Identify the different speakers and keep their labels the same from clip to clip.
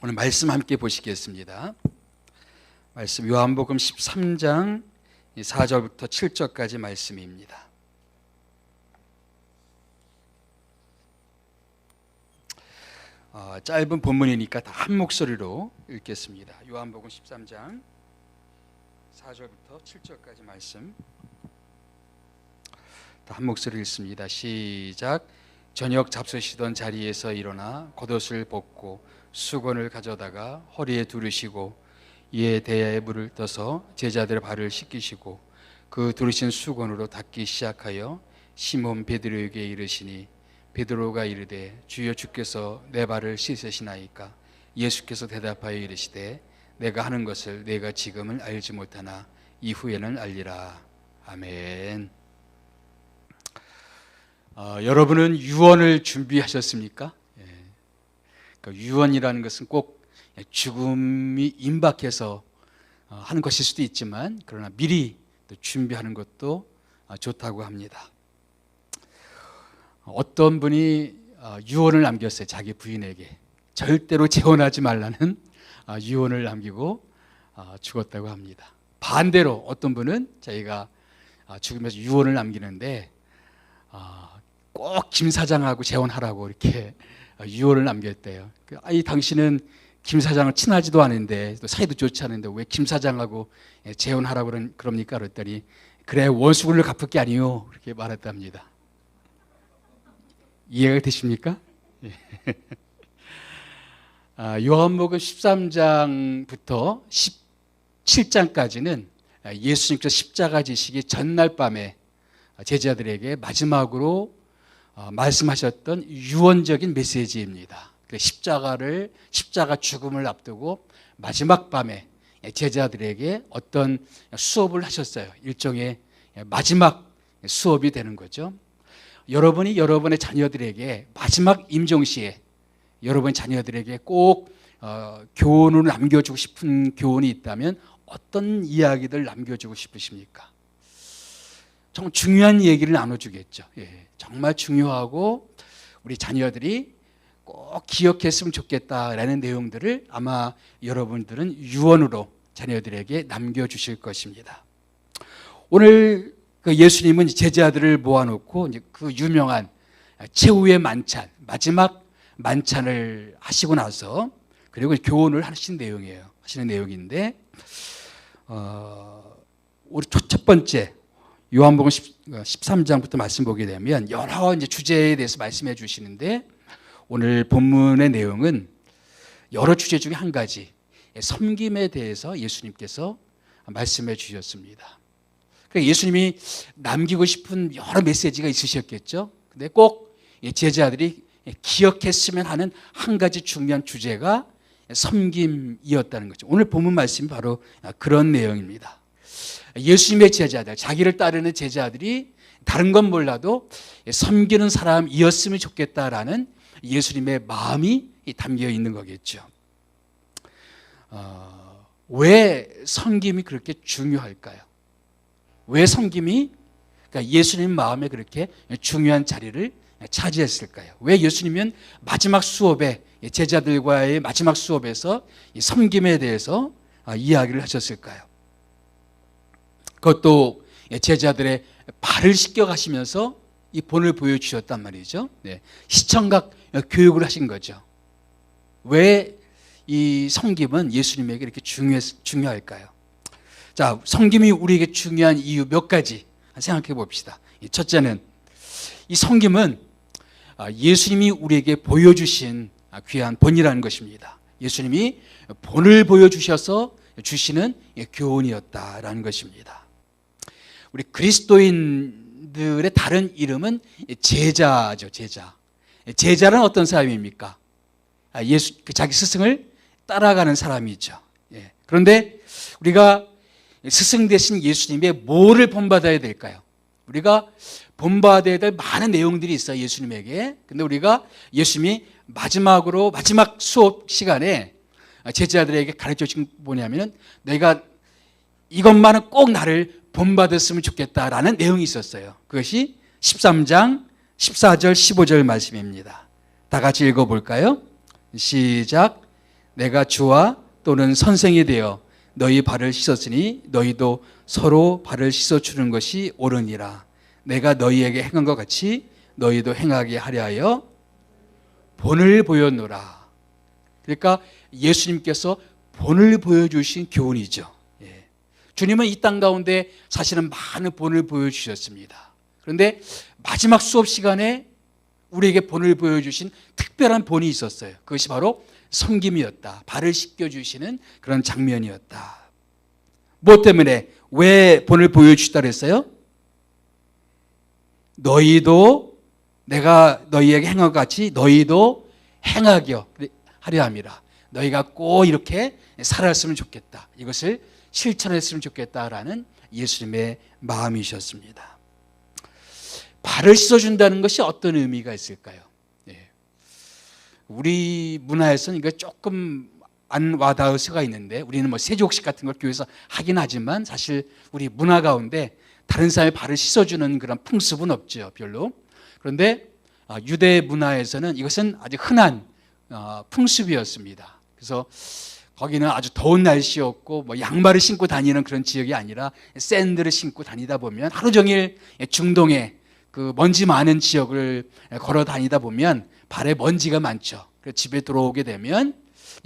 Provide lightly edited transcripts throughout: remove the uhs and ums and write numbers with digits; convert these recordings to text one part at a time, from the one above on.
Speaker 1: 오늘 말씀 함께 보시겠습니다. 말씀 요한복음 13장 4절부터 7절까지 말씀입니다. 짧은 본문이니까 다 한 목소리로 읽겠습니다. 요한복음 13장 4절부터 7절까지 말씀 다 한 목소리 읽습니다. 시작. 저녁 잡수시던 자리에서 일어나 겉옷을 벗고 수건을 가져다가 허리에 두르시고 이에 대야에 물을 떠서 제자들의 발을 씻기시고 그 두르신 수건으로 닦기 시작하여 시몬 베드로에게 이르시니 베드로가 이르되 주여 주께서 내 발을 씻으시나이까? 예수께서 대답하여 이르시되 내가 하는 것을 내가 지금은 알지 못하나 이후에는 알리라. 아멘. 여러분은 유언을 준비하셨습니까? 그러니까 유언이라는 것은 꼭 죽음이 임박해서 하는 것일 수도 있지만 그러나 미리 또 준비하는 것도 좋다고 합니다. 어떤 분이 유언을 남겼어요. 자기 부인에게 절대로 재혼하지 말라는 유언을 남기고 죽었다고 합니다. 반대로 어떤 분은 자기가 죽으면서 유언을 남기는데 꼭 김 사장하고 재혼하라고 이렇게 유언을 남겼대요. 아니 당신은 김 사장을 친하지도 않은데 또 사이도 좋지 않은데 왜 김 사장하고 재혼하라고 그럽니까? 그랬더니 그래 원수분을 갚을 게 아니요 그렇게 말했답니다. 이해가 되십니까? 요한복음 13장부터 17장까지는 예수님께서 십자가 지시기 전날 밤에 제자들에게 마지막으로 말씀하셨던 유언적인 메시지입니다. 십자가 죽음을 앞두고 마지막 밤에 제자들에게 어떤 수업을 하셨어요. 일종의 마지막 수업이 되는 거죠. 여러분이 여러분의 자녀들에게 마지막 임종시에 여러분 자녀들에게 꼭 교훈을 남겨주고 싶은 교훈이 있다면 어떤 이야기들 남겨주고 싶으십니까? 정말 중요한 얘기를 나눠주겠죠. 정말 중요하고 우리 자녀들이 꼭 기억했으면 좋겠다라는 내용들을 아마 여러분들은 유언으로 자녀들에게 남겨주실 것입니다. 오늘 예수님은 제자들을 모아놓고 그 유명한 최후의 만찬, 마지막 만찬을 하시고 나서 그리고 교훈을 하시는 내용인데 우리 첫 번째 요한복음 13장부터 말씀 보게 되면 여러 이제 주제에 대해서 말씀해 주시는데 오늘 본문의 내용은 여러 주제 중에 한 가지 섬김에 대해서 예수님께서 말씀해 주셨습니다. 그러니까 예수님이 남기고 싶은 여러 메시지가 있으셨겠죠. 근데 꼭 제자들이 기억했으면 하는 한 가지 중요한 주제가 섬김이었다는 거죠. 오늘 본문 말씀이 바로 그런 내용입니다. 예수님의 제자들, 자기를 따르는 제자들이 다른 건 몰라도 섬기는 사람이었으면 좋겠다라는 예수님의 마음이 담겨 있는 거겠죠. 왜 섬김이 그렇게 중요할까요? 왜 섬김이 그러니까 예수님 마음에 그렇게 중요한 자리를 차지했을까요? 왜 예수님은 마지막 수업에 제자들과의 마지막 수업에서 이 섬김에 대해서 이야기를 하셨을까요? 그것도 제자들의 발을 씻겨 가시면서 이 본을 보여주셨단 말이죠. 시청각 교육을 하신 거죠. 왜 이 섬김은 예수님에게 이렇게 중요할까요? 자, 섬김이 우리에게 중요한 이유 몇 가지 생각해 봅시다. 첫째는 이 섬김은 예수님이 우리에게 보여주신 귀한 본이라는 것입니다. 예수님이 본을 보여주셔서 주시는 교훈이었다라는 것입니다. 우리 그리스도인들의 다른 이름은 제자죠. 제자는 어떤 사람입니까? 자기 스승을 따라가는 사람이죠. 그런데 우리가 스승 되신 예수님의 뭐를 본받아야 될까요? 우리가 본받아야 될 많은 내용들이 있어요. 예수님에게. 근데 우리가 예수님이 마지막 수업 시간에 제자들에게 가르쳐 주신 게 뭐냐면 내가 이것만은 꼭 나를 본받았으면 좋겠다라는 내용이 있었어요. 그것이 13장 14절 15절 말씀입니다. 다 같이 읽어볼까요? 시작. 내가 주와 또는 선생이 되어 너희 발을 씻었으니 너희도 서로 발을 씻어주는 것이 옳으니라. 내가 너희에게 행한 것 같이 너희도 행하게 하려 하여 본을 보였노라. 그러니까 예수님께서 본을 보여주신 교훈이죠. 예. 주님은 이 땅 가운데 사실은 많은 본을 보여주셨습니다. 그런데 마지막 수업 시간에 우리에게 본을 보여주신 특별한 본이 있었어요. 그것이 바로 섬김이었다. 발을 씻겨주시는 그런 장면이었다. 무엇 때문에 왜 본을 보여주시다 그랬어요? 너희도 내가 너희에게 행한 것 같이 너희도 행하려 함이라. 너희가 꼭 이렇게 살았으면 좋겠다. 이것을 실천했으면 좋겠다라는 예수님의 마음이셨습니다. 발을 씻어준다는 것이 어떤 의미가 있을까요? 예. 우리 문화에서는 이거 조금 안 와닿을 수가 있는데, 우리는 뭐 세족식 같은 걸 교회에서 하긴 하지만 사실 우리 문화 가운데 다른 사람의 발을 씻어주는 그런 풍습은 없죠, 별로. 그런데 유대 문화에서는 이것은 아주 흔한 풍습이었습니다. 그래서 거기는 아주 더운 날씨였고 뭐 양말을 신고 다니는 그런 지역이 아니라 샌들을 신고 다니다 보면 하루 종일 중동에 그 먼지 많은 지역을 걸어 다니다 보면 발에 먼지가 많죠. 그래서 집에 들어오게 되면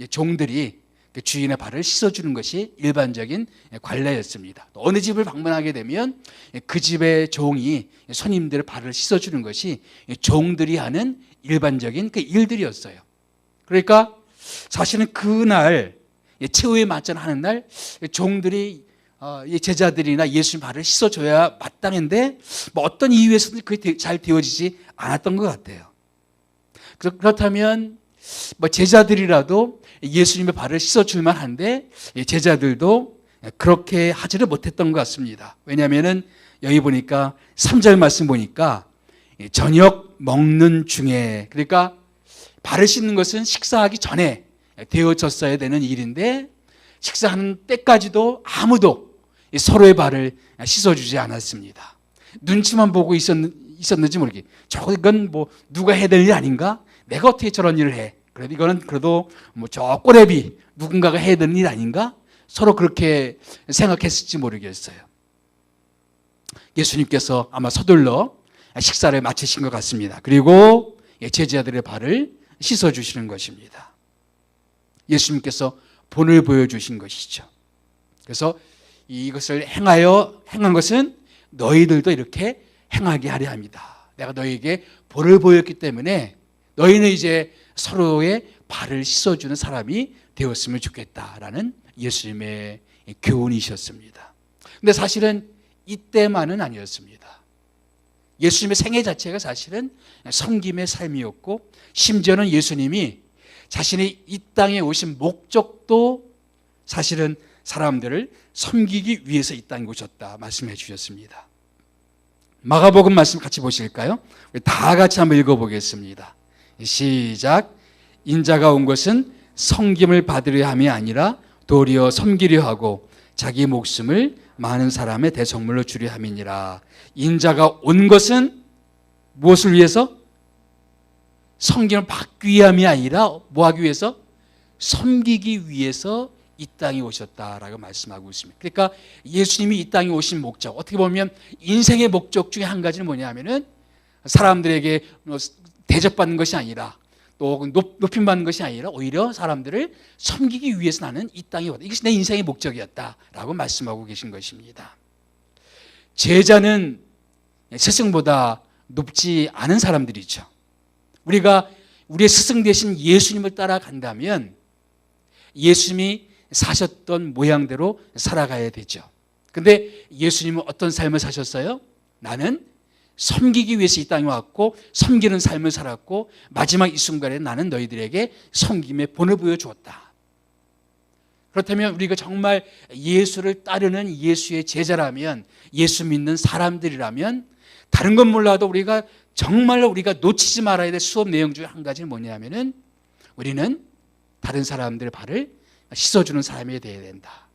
Speaker 1: 종들이 주인의 발을 씻어주는 것이 일반적인 관례였습니다. 어느 집을 방문하게 되면 그 집의 종이 손님들의 발을 씻어주는 것이 종들이 하는 일반적인 그 일들이었어요. 그러니까 사실은 그날 최후의 맞전하는 날 종들이 제자들이나 예수님 발을 씻어줘야 마땅한데 뭐 어떤 이유에서든 그게 잘 되어지지 않았던 것 같아요. 그렇다면 뭐 제자들이라도 예수님의 발을 씻어줄만 한데 제자들도 그렇게 하지를 못했던 것 같습니다. 왜냐하면 여기 보니까 3절 말씀 보니까 저녁 먹는 중에, 그러니까 발을 씻는 것은 식사하기 전에 되어졌어야 되는 일인데 식사하는 때까지도 아무도 서로의 발을 씻어주지 않았습니다. 눈치만 보고 있었는지 모르겠어요. 저건 뭐 누가 해야 될 일 아닌가? 내가 어떻게 저런 일을 해? 그래도 이거는 그래도 뭐 저 꼬레비 누군가가 해야 되는 일 아닌가? 서로 그렇게 생각했을지 모르겠어요. 예수님께서 아마 서둘러 식사를 마치신 것 같습니다. 그리고 제자들의 발을 씻어주시는 것입니다. 예수님께서 본을 보여주신 것이죠. 그래서 이것을 행한 것은 너희들도 이렇게 행하게 하려 합니다. 내가 너희에게 본을 보였기 때문에 너희는 이제 서로의 발을 씻어주는 사람이 되었으면 좋겠다라는 예수님의 교훈이셨습니다. 근데 사실은 이때만은 아니었습니다. 예수님의 생애 자체가 사실은 섬김의 삶이었고, 심지어는 예수님이 자신이 이 땅에 오신 목적도 사실은 사람들을 섬기기 위해서 이 땅에 오셨다 말씀해 주셨습니다. 마가복음 말씀 같이 보실까요? 다 같이 한번 읽어보겠습니다. 시작. 인자가 온 것은 섬김을 받으려 함이 아니라 도리어 섬기려 하고 자기 목숨을 많은 사람의 대성물로 주려 함이니라. 인자가 온 것은 무엇을 위해서? 섬김을 받기 위함이 아니라 뭐 하기 위해서? 섬기기 위해서 이 땅에 오셨다라고 말씀하고 있습니다. 그러니까 예수님이 이 땅에 오신 목적, 어떻게 보면 인생의 목적 중에 한 가지는 뭐냐면은 사람들에게 대접받는 것이 아니라 또 높임받는 것이 아니라 오히려 사람들을 섬기기 위해서 나는 이 땅에 왔다. 이것이 내 인생의 목적이었다라고 말씀하고 계신 것입니다. 제자는 스승보다 높지 않은 사람들이죠. 우리가 우리의 스승 되신 예수님을 따라간다면 예수님이 사셨던 모양대로 살아가야 되죠. 근데 예수님은 어떤 삶을 사셨어요? 나는 섬기기 위해서 이 땅에 왔고 섬기는 삶을 살았고 마지막 이 순간에 나는 너희들에게 섬김의 본을 보여주었다. 그렇다면 우리가 정말 예수를 따르는 예수의 제자라면, 예수 믿는 사람들이라면 다른 건 몰라도 우리가 정말로 우리가 놓치지 말아야 될 수업 내용 중에 한 가지는 뭐냐면은 우리는 다른 사람들의 발을 씻어주는 사람이 되어야 된다.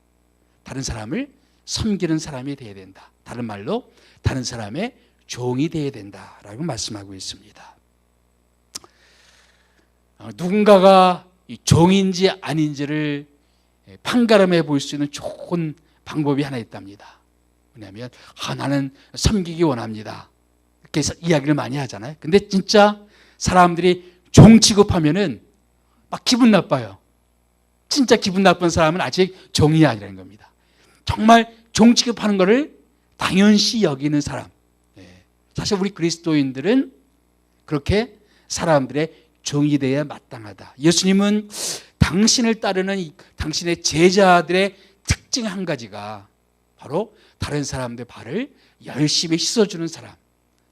Speaker 1: 다른 사람을 섬기는 사람이 되어야 된다. 다른 말로 다른 사람의 종이 되어야 된다라고 말씀하고 있습니다. 누군가가 이 종인지 아닌지를 판가름해 볼 수 있는 좋은 방법이 하나 있답니다. 뭐냐면 나는 섬기기 원합니다. 이렇게 이야기를 많이 하잖아요. 근데 진짜 사람들이 종 취급하면은 막 기분 나빠요. 진짜 기분 나쁜 사람은 아직 종이 아니라는 겁니다. 정말 종 취급하는 것을 당연시 여기는 사람. 사실 우리 그리스도인들은 그렇게 사람들의 종이 되어야 마땅하다. 예수님은 당신을 따르는 당신의 제자들의 특징 한 가지가 바로 다른 사람들의 발을 열심히 씻어주는 사람,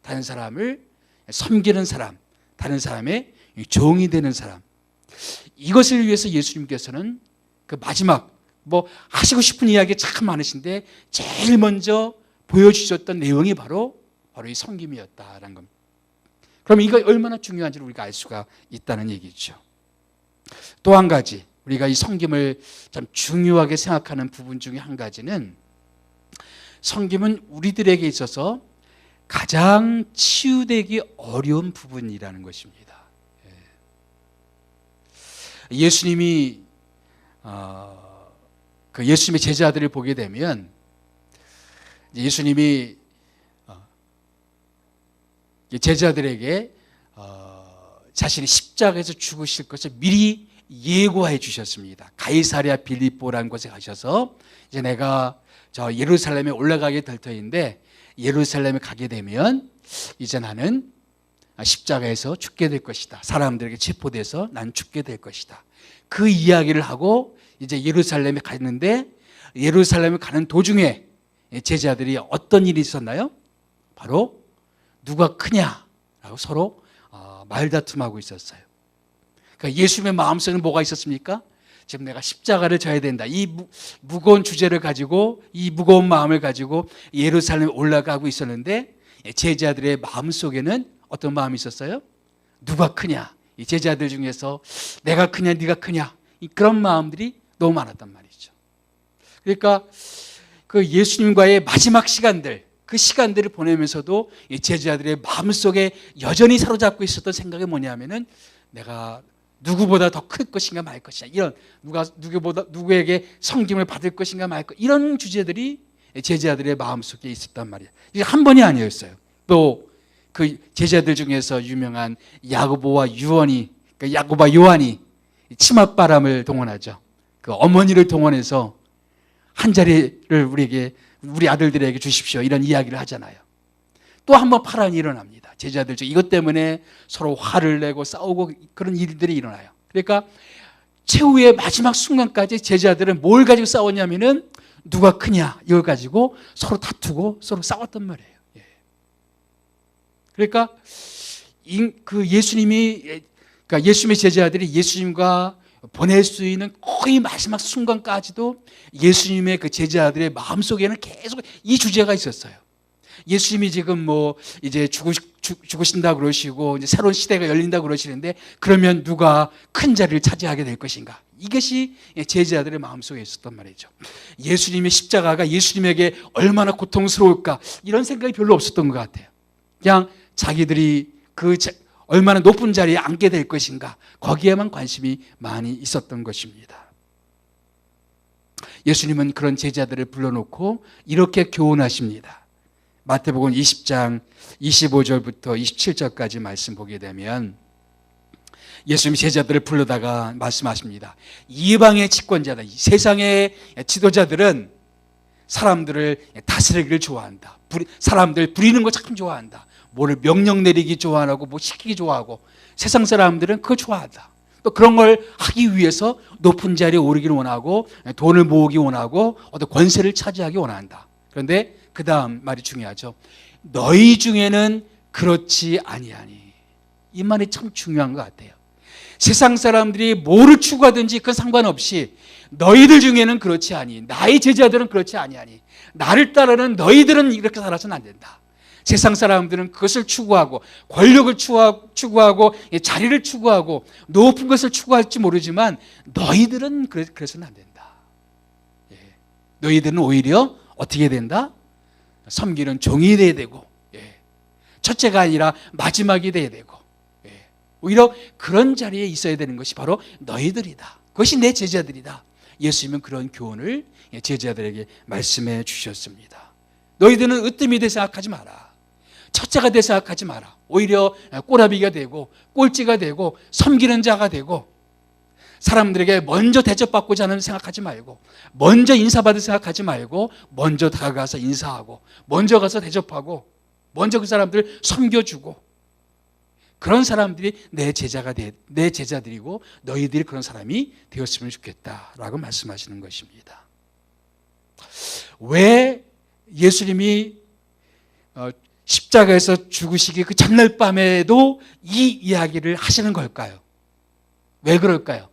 Speaker 1: 다른 사람을 섬기는 사람, 다른 사람의 종이 되는 사람. 이것을 위해서 예수님께서는 그 마지막 하시고 싶은 이야기 참 많으신데 제일 먼저 보여주셨던 내용이 바로 이 섬김이었다라는 겁니다. 그럼 이거 얼마나 중요한지를 우리가 알 수가 있다는 얘기죠. 또 한 가지 우리가 이 섬김을 참 중요하게 생각하는 부분 중에 한 가지는 섬김은 우리들에게 있어서 가장 치유되기 어려운 부분이라는 것입니다. 예수님이 예수님의 제자들을 보게 되면 예수님이 제자들에게 자신이 십자가에서 죽으실 것을 미리 예고해 주셨습니다. 가이사랴 빌립보라는 곳에 가셔서 이제 내가 저 예루살렘에 올라가게 될 터인데 예루살렘에 가게 되면 이제 나는 십자가에서 죽게 될 것이다. 사람들에게 체포돼서 난 죽게 될 것이다. 그 이야기를 하고 이제 예루살렘에 갔는데 예루살렘에 가는 도중에 제자들이 어떤 일이 있었나요? 바로 누가 크냐라고 서로 말다툼하고 있었어요. 그러니까 예수님의 마음속에는 뭐가 있었습니까? 지금 내가 십자가를 져야 된다. 이 무거운 주제를 가지고 이 무거운 마음을 가지고 예루살렘에 올라가고 있었는데 제자들의 마음속에는 어떤 마음이 있었어요? 누가 크냐? 이 제자들 중에서 내가 크냐 네가 크냐 그런 마음들이 너무 많았단 말이죠. 그러니까 그 예수님과의 마지막 시간들 그 시간들을 보내면서도 이 제자들의 마음속에 여전히 사로잡고 있었던 생각이 뭐냐면은 내가 누구보다 더 클 것인가 말 것이냐 이런 누구에게 섬김을 받을 것인가 말 것 이런 주제들이 제자들의 마음속에 있었단 말이에요. 이게 한 번이 아니었어요. 또 그 제자들 중에서 유명한 야고보와 요한이 치맛바람을 동원하죠. 그 어머니를 동원해서 한 자리를 우리 아들들에게 주십시오 이런 이야기를 하잖아요. 또 한 번 파란이 일어납니다. 제자들 중 이것 때문에 서로 화를 내고 싸우고 그런 일들이 일어나요. 그러니까 최후의 마지막 순간까지 제자들은 뭘 가지고 싸웠냐면은 누가 크냐 이걸 가지고 서로 다투고 서로 싸웠단 말이에요. 그러니까 예수님의 제자들이 예수님과 보낼 수 있는 거의 마지막 순간까지도 예수님의 그 제자들의 마음속에는 계속 이 주제가 있었어요. 예수님이 지금 이제 죽으신다 그러시고 이제 새로운 시대가 열린다 그러시는데 그러면 누가 큰 자리를 차지하게 될 것인가? 이것이 제자들의 마음속에 있었단 말이죠. 예수님의 십자가가 예수님에게 얼마나 고통스러울까 이런 생각이 별로 없었던 것 같아요. 그냥 자기들이 얼마나 높은 자리에 앉게 될 것인가 거기에만 관심이 많이 있었던 것입니다. 예수님은 그런 제자들을 불러놓고 이렇게 교훈하십니다. 마태복음 20장 25절부터 27절까지 말씀 보게 되면 예수님이 제자들을 불러다가 말씀하십니다. 이방의 집권자다. 세상의 지도자들은 사람들을 다스리기를 좋아한다. 사람들 부리는 거 참 좋아한다. 뭐를 명령 내리기 좋아하고 뭐 시키기 좋아하고 세상 사람들은 그거 좋아한다. 또 그런 걸 하기 위해서 높은 자리에 오르기를 원하고 돈을 모으기 원하고 어떤 권세를 차지하기 원한다. 그런데 그 다음 말이 중요하죠. 너희 중에는 그렇지 아니하니. 이 말이 참 중요한 것 같아요. 세상 사람들이 뭐를 추구하든지 그건 상관없이 너희들 중에는 그렇지 아니. 나의 제자들은 그렇지 아니하니. 나를 따르는 너희들은 이렇게 살아서는 안 된다. 세상 사람들은 그것을 추구하고 권력을 추구하고 자리를 추구하고 높은 것을 추구할지 모르지만 너희들은 그래서는 안 된다. 너희들은 오히려 어떻게 된다? 섬기는 종이 돼야 되고 첫째가 아니라 마지막이 돼야 되고 오히려 그런 자리에 있어야 되는 것이 바로 너희들이다. 그것이 내 제자들이다. 예수님은 그런 교훈을 제자들에게 말씀해 주셨습니다. 너희들은 으뜸이 돼 생각하지 마라. 첫째가 돼 생각하지 마라. 오히려 꼬라비가 되고 꼴찌가 되고 섬기는 자가 되고 사람들에게 먼저 대접받고자 하는 생각하지 말고 먼저 인사받을 생각하지 말고 먼저 다가가서 인사하고 먼저 가서 대접하고 먼저 그 사람들을 섬겨주고 그런 사람들이 내 제자들이고 너희들이 그런 사람이 되었으면 좋겠다라고 말씀하시는 것입니다. 왜 예수님이 십자가에서 죽으시기 그 전날 밤에도 이 이야기를 하시는 걸까요? 왜 그럴까요?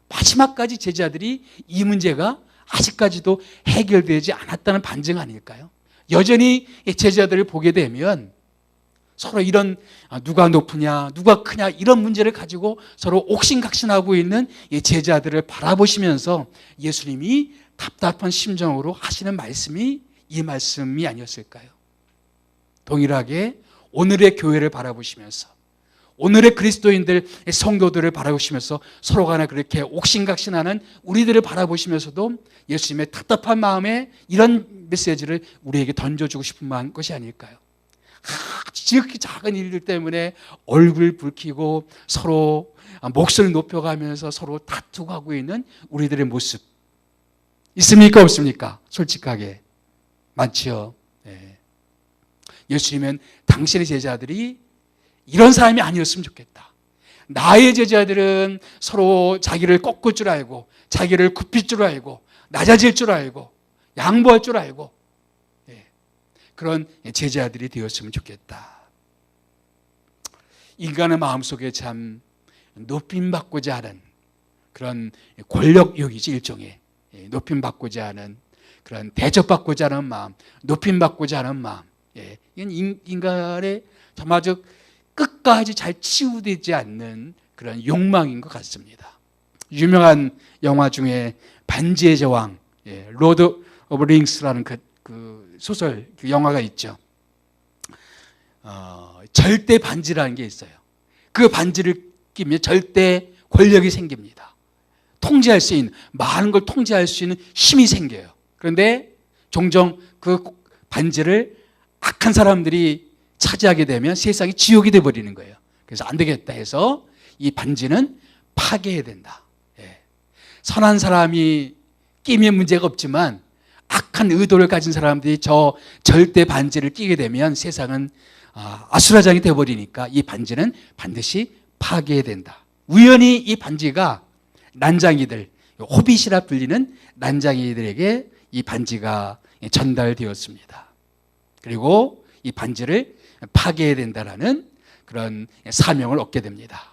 Speaker 1: 마지막까지 제자들이 이 문제가 아직까지도 해결되지 않았다는 반증 아닐까요? 여전히 제자들을 보게 되면 서로 이런 누가 높으냐 누가 크냐 이런 문제를 가지고 서로 옥신각신하고 있는 제자들을 바라보시면서 예수님이 답답한 심정으로 하시는 말씀이 이 말씀이 아니었을까요? 동일하게 오늘의 교회를 바라보시면서 오늘의 그리스도인들 성도들을 바라보시면서 서로 간에 그렇게 옥신각신하는 우리들을 바라보시면서도 예수님의 답답한 마음에 이런 메시지를 우리에게 던져주고 싶은 것이 아닐까요? 지극히 작은 일들 때문에 얼굴 붉히고 서로 목소리를 높여가면서 서로 다투고 하고 있는 우리들의 모습 있습니까? 없습니까? 솔직하게 많지요. 네. 예수님은 당신의 제자들이 이런 사람이 아니었으면 좋겠다. 나의 제자들은 서로 자기를 꺾을 줄 알고 자기를 굽힐 줄 알고 낮아질 줄 알고 양보할 줄 알고 그런 제자들이 되었으면 좋겠다. 인간의 마음속에 참 높임받고자 하는 그런 권력욕이지 일종의 높임받고자 하는 그런 대접받고자 하는 마음, 높임받고자 하는 마음 이건 인간의 정말적 끝까지 잘 치유되지 않는 그런 욕망인 것 같습니다. 유명한 영화 중에 반지의 제왕, 로드 오브 링스라는 그 소설, 그 영화가 있죠. 절대 반지라는 게 있어요. 그 반지를 끼면 절대 권력이 생깁니다. 통제할 수 있는, 많은 걸 통제할 수 있는 힘이 생겨요. 그런데 종종 그 반지를 악한 사람들이 차지하게 되면 세상이 지옥이 되어버리는 거예요. 그래서 안 되겠다 해서 이 반지는 파괴해야 된다. 선한 사람이 끼면 문제가 없지만 악한 의도를 가진 사람들이 저 절대 반지를 끼게 되면 세상은 아수라장이 되어버리니까 이 반지는 반드시 파괴해야 된다. 우연히 이 반지가 난장이들, 호빗이라 불리는 난장이들에게 이 반지가 전달되었습니다. 그리고 이 반지를 파괴해야 된다라는 그런 사명을 얻게 됩니다.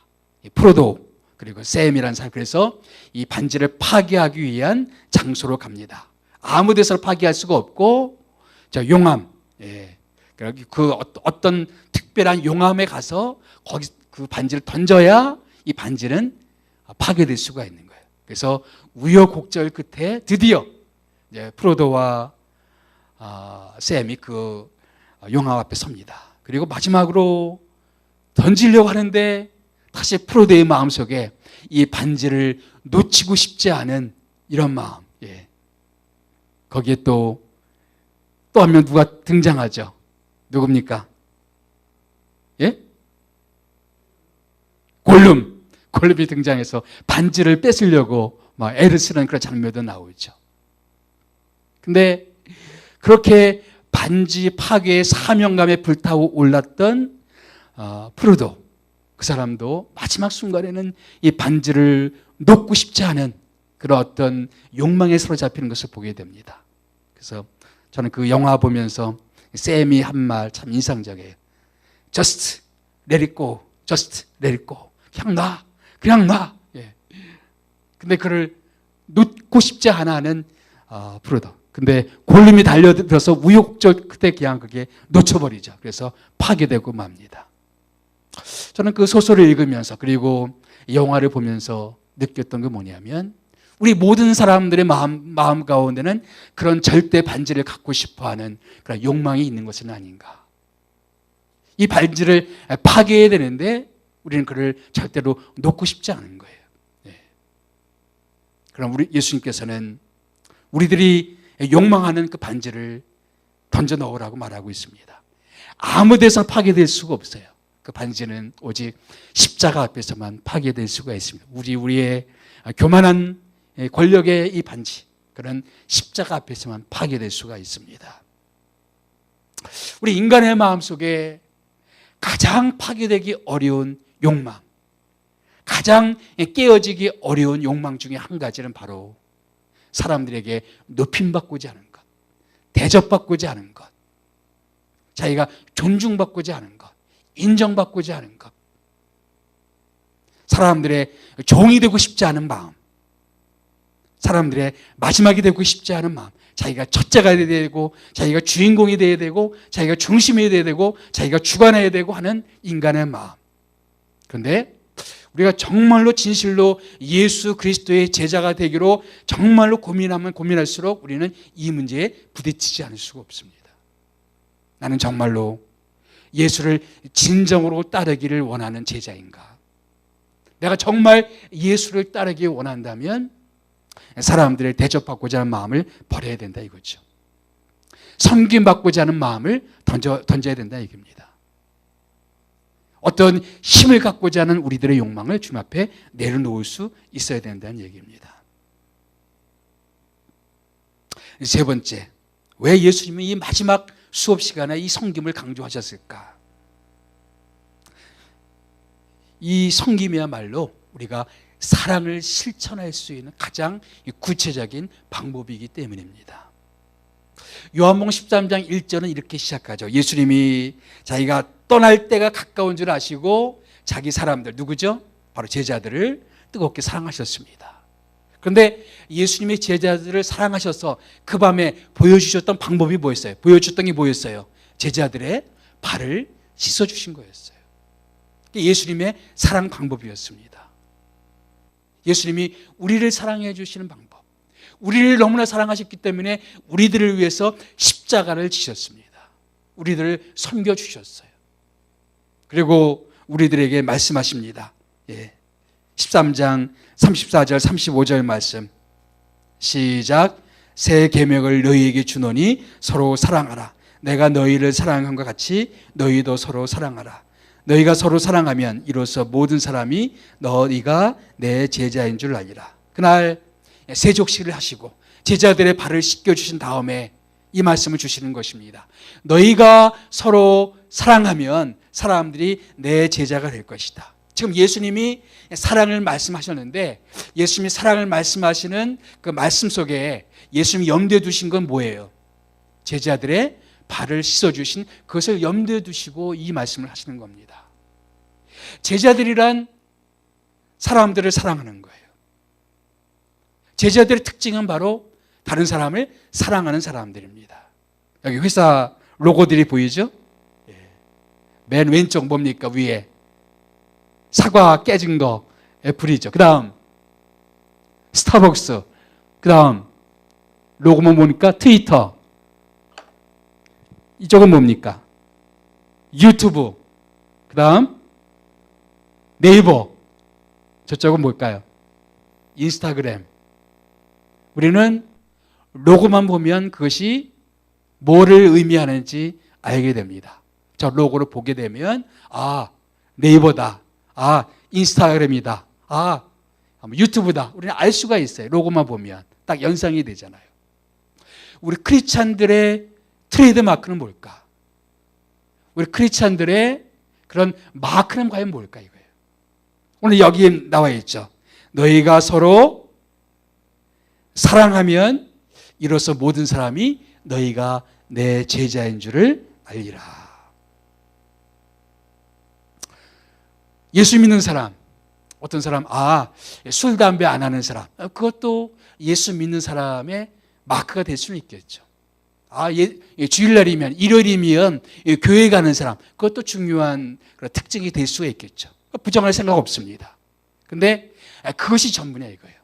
Speaker 1: 프로도 그리고 샘이라는 사람, 그래서 이 반지를 파괴하기 위한 장소로 갑니다. 아무 데서 파괴할 수가 없고 용암, 그 어떤 특별한 용암에 가서 거기 그 반지를 던져야 이 반지는 파괴될 수가 있는 거예요. 그래서 우여곡절 끝에 드디어 프로도와 샘이 그 용암 앞에 섭니다. 그리고 마지막으로 던지려고 하는데 다시 프로도의 마음속에 이 반지를 놓치고 싶지 않은 이런 마음. 거기에 또 한 명 누가 등장하죠. 누굽니까? 골룸이 등장해서 반지를 뺏으려고 막 애를 쓰는 그런 장면도 나오죠. 근데 그렇게 반지 파괴의 사명감에 불타올랐던 프로도, 그 사람도 마지막 순간에는 이 반지를 놓고 싶지 않은 그런 어떤 욕망에 사로잡히는 것을 보게 됩니다. 그래서 저는 그 영화 보면서 샘이 한 말 참 인상적이에요. Just let it go. Just let it go. 그냥 놔. 근데 그를 놓고 싶지 않아 하는 프로도. 근데 골룸이 달려들어서 우여곡절 끝에 그냥 그게 놓쳐버리죠. 그래서 파괴되고 맙니다. 저는 그 소설을 읽으면서 그리고 영화를 보면서 느꼈던 게 뭐냐면 우리 모든 사람들의 마음 가운데는 그런 절대 반지를 갖고 싶어하는 그런 욕망이 있는 것은 아닌가. 이 반지를 파괴해야 되는데 우리는 그를 절대로 놓고 싶지 않은 거예요. 네. 그럼 우리 예수님께서는 우리들이 욕망하는 그 반지를 던져 넣으라고 말하고 있습니다. 아무 데서 파괴될 수가 없어요. 그 반지는 오직 십자가 앞에서만 파괴될 수가 있습니다. 우리의 교만한 권력의 이 반지, 그런 십자가 앞에서만 파괴될 수가 있습니다. 우리 인간의 마음속에 가장 파괴되기 어려운 욕망, 가장 깨어지기 어려운 욕망 중에 한 가지는 바로 사람들에게 높임받고자 하는 것, 대접받고자 하는 것, 자기가 존중받고자 하는 것, 인정받고자 하는 것, 사람들의 종이 되고 싶지 않은 마음, 사람들의 마지막이 되고 싶지 않은 마음, 자기가 첫째가 되어야 되고, 자기가 주인공이 되어야 되고, 자기가 중심이 되어야 되고, 자기가 주관해야 되고 하는 인간의 마음. 그런데 우리가 정말로 진실로 예수 그리스도의 제자가 되기로 정말로 고민하면 고민할수록 우리는 이 문제에 부딪히지 않을 수가 없습니다. 나는 정말로 예수를 진정으로 따르기를 원하는 제자인가? 내가 정말 예수를 따르기 원한다면 사람들을 대접받고자 하는 마음을 버려야 된다 이거죠. 섬김받고자 하는 마음을 던져야 된다 얘기입니다. 어떤 힘을 갖고자 하는 우리들의 욕망을 주님 앞에 내려놓을 수 있어야 된다는 얘기입니다. 세 번째, 왜 예수님이 이 마지막 수업 시간에 이 섬김을 강조하셨을까? 이 섬김이야말로 우리가 사랑을 실천할 수 있는 가장 구체적인 방법이기 때문입니다. 요한복음 13장 1절은 이렇게 시작하죠. 예수님이 자기가 떠날 때가 가까운 줄 아시고 자기 사람들, 누구죠? 바로 제자들을 뜨겁게 사랑하셨습니다. 그런데 예수님의 제자들을 사랑하셔서 그 밤에 보여주셨던 방법이 뭐였어요? 보여주셨던 게 뭐였어요? 제자들의 발을 씻어주신 거였어요. 예수님의 사랑 방법이었습니다. 예수님이 우리를 사랑해 주시는 방법, 우리를 너무나 사랑하셨기 때문에 우리들을 위해서 십자가를 지셨습니다. 우리들을 섬겨주셨어요. 그리고 우리들에게 말씀하십니다. 13장 34절 35절 말씀 시작. 새 계명을 너희에게 주노니 서로 사랑하라. 내가 너희를 사랑한 것 같이 너희도 서로 사랑하라. 너희가 서로 사랑하면 이로써 모든 사람이 너희가 내 제자인 줄 알리라. 그날 세족식을 하시고 제자들의 발을 씻겨주신 다음에 이 말씀을 주시는 것입니다. 너희가 서로 사랑하면 사람들이 내 제자가 될 것이다. 지금 예수님이 사랑을 말씀하셨는데 예수님이 사랑을 말씀하시는 그 말씀 속에 예수님이 염두에 두신 건 뭐예요? 제자들의 발을 씻어주신 그것을 염두에 두시고 이 말씀을 하시는 겁니다. 제자들이란 사람들을 사랑하는 거예요. 제자들의 특징은 바로 다른 사람을 사랑하는 사람들입니다. 여기 회사 로고들이 보이죠? 맨 왼쪽 뭡니까? 위에 사과 깨진 거 애플이죠. 그 다음 스타벅스, 그 다음 로고만 보니까 트위터, 이쪽은 뭡니까? 유튜브, 그 다음 네이버, 저쪽은 뭘까요? 인스타그램. 우리는 로고만 보면 그것이 뭐를 의미하는지 알게 됩니다. 저 로고를 보게 되면 네이버다, 인스타그램이다, 유튜브다. 우리는 알 수가 있어요. 로고만 보면 딱 연상이 되잖아요. 우리 크리스찬들의 트레이드 마크는 뭘까? 우리 크리스찬들의 그런 마크는 과연 뭘까 이거예요. 오늘 여기에 나와 있죠. 너희가 서로 사랑하면 이로써 모든 사람이 너희가 내 제자인 줄을 알리라. 예수 믿는 사람, 어떤 사람, 술, 담배 안 하는 사람, 그것도 예수 믿는 사람의 마크가 될 수는 있겠죠. 주일날이면, 일요일이면 교회 가는 사람, 그것도 중요한 특징이 될 수가 있겠죠. 부정할 생각 없습니다. 근데 그것이 전부냐 이거예요.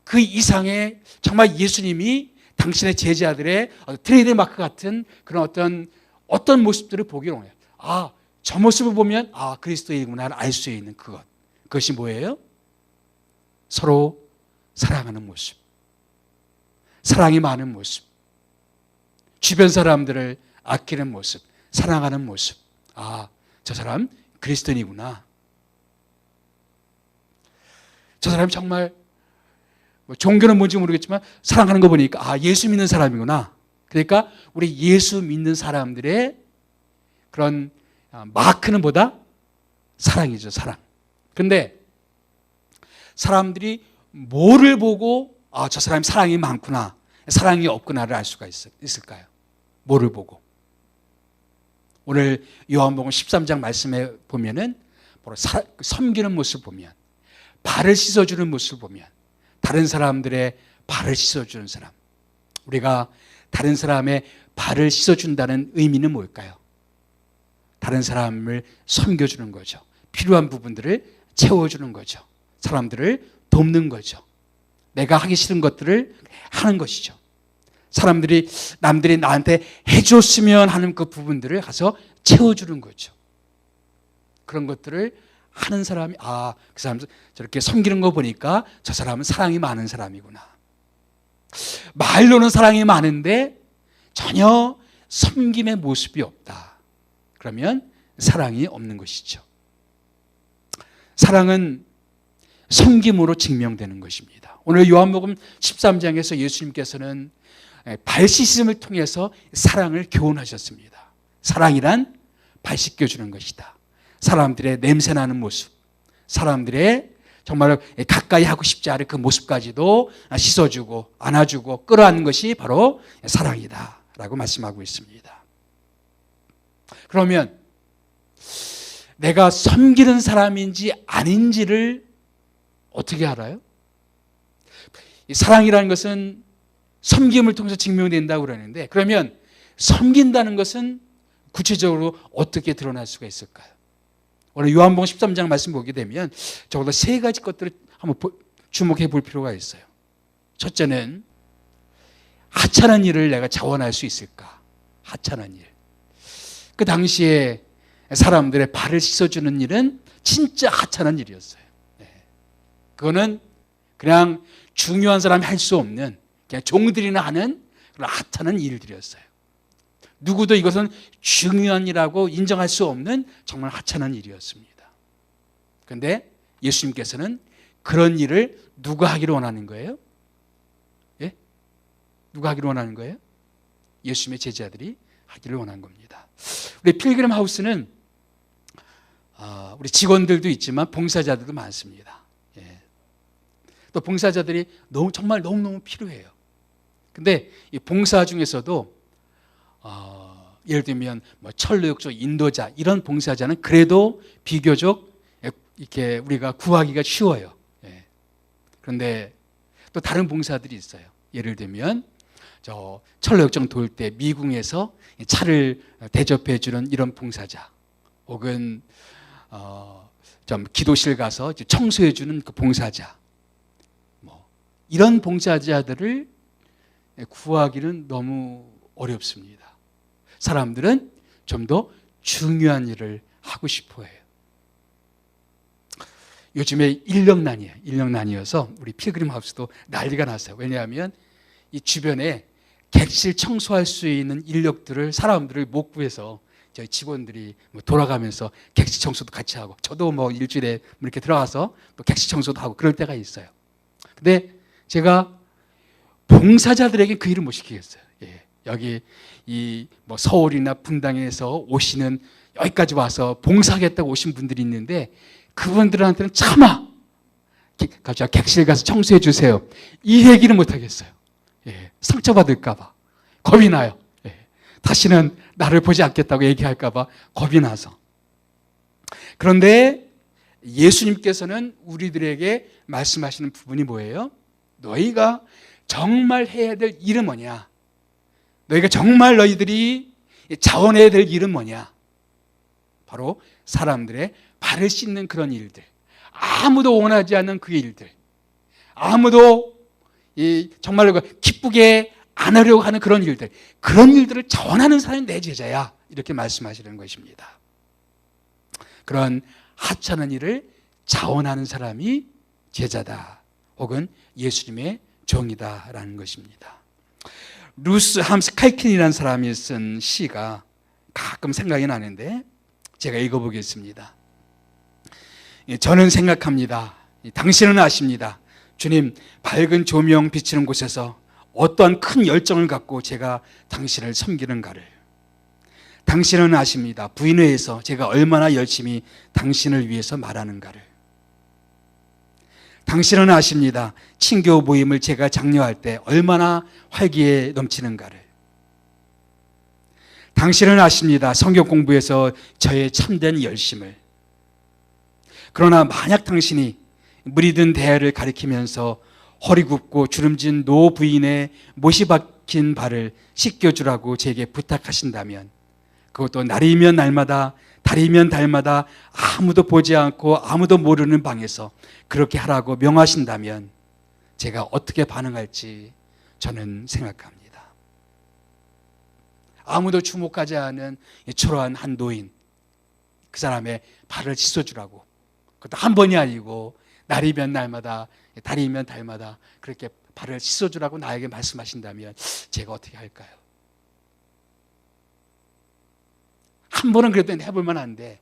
Speaker 1: 그 이상의 정말 예수님이 당신의 제자들의 트레이드 마크 같은 그런 어떤 모습들을 보기로 해요. 저 모습을 보면 아, 그리스도인이구나를 알 수 있는 그것이 뭐예요? 서로 사랑하는 모습, 사랑이 많은 모습, 주변 사람들을 아끼는 모습, 사랑하는 모습. 아, 저 사람 그리스도인이구나. 저 사람이 정말 종교는 뭔지 모르겠지만 사랑하는 거 보니까 아, 예수 믿는 사람이구나. 그러니까 우리 예수 믿는 사람들의 그런 마크는 뭐다? 사랑이죠, 사랑. 근데 사람들이 뭐를 보고 아, 저 사람이 사랑이 많구나, 사랑이 없구나를 알 수가 있을까요? 뭐를 보고? 오늘 요한복음 13장 말씀에 보면은 섬기는 모습을 보면, 발을 씻어주는 모습을 보면, 다른 사람들의 발을 씻어주는 사람, 우리가 다른 사람의 발을 씻어준다는 의미는 뭘까요? 다른 사람을 섬겨주는 거죠. 필요한 부분들을 채워주는 거죠. 사람들을 돕는 거죠. 내가 하기 싫은 것들을 하는 것이죠. 사람들이, 남들이 나한테 해줬으면 하는 그 부분들을 가서 채워주는 거죠. 그런 것들을 하는 사람이 아, 그 사람 저렇게 섬기는 거 보니까 저 사람은 사랑이 많은 사람이구나. 말로는 사랑이 많은데 전혀 섬김의 모습이 없다. 그러면 사랑이 없는 것이죠. 사랑은 섬김으로 증명되는 것입니다. 오늘 요한복음 13장에서 예수님께서는 발 씻음을 통해서 사랑을 교훈하셨습니다. 사랑이란 발 씻겨주는 것이다. 사람들의 냄새나는 모습, 사람들의 정말 가까이 하고 싶지 않은 그 모습까지도 씻어주고 안아주고 끌어안는 것이 바로 사랑이다 라고 말씀하고 있습니다. 그러면 내가 섬기는 사람인지 아닌지를 어떻게 알아요? 사랑이라는 것은 섬김을 통해서 증명된다고 그러는데, 그러면 섬긴다는 것은 구체적으로 어떻게 드러날 수가 있을까요? 오늘 요한복음 13장 말씀 보게 되면 적어도 세 가지 것들을 한번 주목해 볼 필요가 있어요. 첫째는 하찮은 일을 내가 자원할 수 있을까? 하찮은 일. 그 당시에 사람들의 발을 씻어주는 일은 진짜 하찮은 일이었어요. 그거는 그냥 중요한 사람이 할 수 없는, 그냥 종들이나 하는 그런 하찮은 일들이었어요. 누구도 이것은 중요한 일이라고 인정할 수 없는 정말 하찮은 일이었습니다. 그런데 예수님께서는 그런 일을 누가 하기를 원하는 거예요? 예? 누가 하기를 원하는 거예요? 예수님의 제자들이 하기를 원한 겁니다. 우리 필그림 하우스는 우리 직원들도 있지만 봉사자들도 많습니다. 예. 또 봉사자들이 정말 너무너무 필요해요. 근데 이 봉사 중에서도 예를 들면 철로역조 인도자 이런 봉사자는 그래도 비교적 이렇게 우리가 구하기가 쉬워요. 예. 그런데 또 다른 봉사들이 있어요. 예를 들면 저 철로역정 돌 때 미궁에서 차를 대접해 주는 이런 봉사자, 혹은 좀 기도실 가서 청소해 주는 그 봉사자, 이런 봉사자들을 구하기는 너무 어렵습니다. 사람들은 좀 더 중요한 일을 하고 싶어 해요. 요즘에 인력난이에요. 인력난이어서 우리 필그림 하우스도 난리가 났어요. 왜냐하면 이 주변에 객실 청소할 수 있는 인력들을, 사람들을 못 구해서 저희 직원들이 돌아가면서 객실 청소도 같이 하고, 저도 일주일에 이렇게 들어가서 또 객실 청소도 하고 그럴 때가 있어요. 근데 제가 봉사자들에게 그 일을 못 시키겠어요. 예. 여기 서울이나 분당에서 오시는, 여기까지 와서 봉사하겠다고 오신 분들이 있는데 그분들한테는 차마 객실 가서 청소해 주세요, 이 얘기를 못 하겠어요. 예. 상처받을까 봐 겁이 나요. 예. 다시는 나를 보지 않겠다고 얘기할까 봐 겁이 나서. 그런데 예수님께서는 우리들에게 말씀하시는 부분이 뭐예요? 너희가 정말 해야 될 일은 뭐냐? 너희가 정말 너희들이 자원해야 될 일은 뭐냐? 바로 사람들의 발을 씻는 그런 일들, 아무도 원하지 않는 그 일들, 아무도 정말로 기쁘게 안 하려고 하는 그런 일들, 그런 일들을 자원하는 사람이 내 제자야, 이렇게 말씀하시는 것입니다. 그런 하찮은 일을 자원하는 사람이 제자다, 혹은 예수님의 종이다라는 것입니다. 루스 함스 칼킨이라는 사람이 쓴 시가 가끔 생각이 나는데 제가 읽어보겠습니다. 저는 생각합니다. 당신은 아십니다. 주님, 밝은 조명 비치는 곳에서 어떠한 큰 열정을 갖고 제가 당신을 섬기는가를. 당신은 아십니다. 부인회에서 제가 얼마나 열심히 당신을 위해서 말하는가를. 당신은 아십니다. 친교 모임을 제가 장려할 때 얼마나 활기에 넘치는가를. 당신은 아십니다. 성경 공부에서 저의 참된 열심을. 그러나 만약 당신이 물이 든 대야를 가리키면서 허리 굽고 주름진 노 부인의 못이 박힌 발을 씻겨주라고 제게 부탁하신다면, 그것도 날이면 날마다 달이면 달마다 아무도 보지 않고 아무도 모르는 방에서 그렇게 하라고 명하신다면 제가 어떻게 반응할지 저는 생각합니다. 아무도 주목하지 않은 초라한 한 노인, 그 사람의 발을 씻어주라고, 그것도 한 번이 아니고 날이면 날마다 달이면 달마다 그렇게 발을 씻어주라고 나에게 말씀하신다면 제가 어떻게 할까요? 한 번은 그래도 해볼 만한데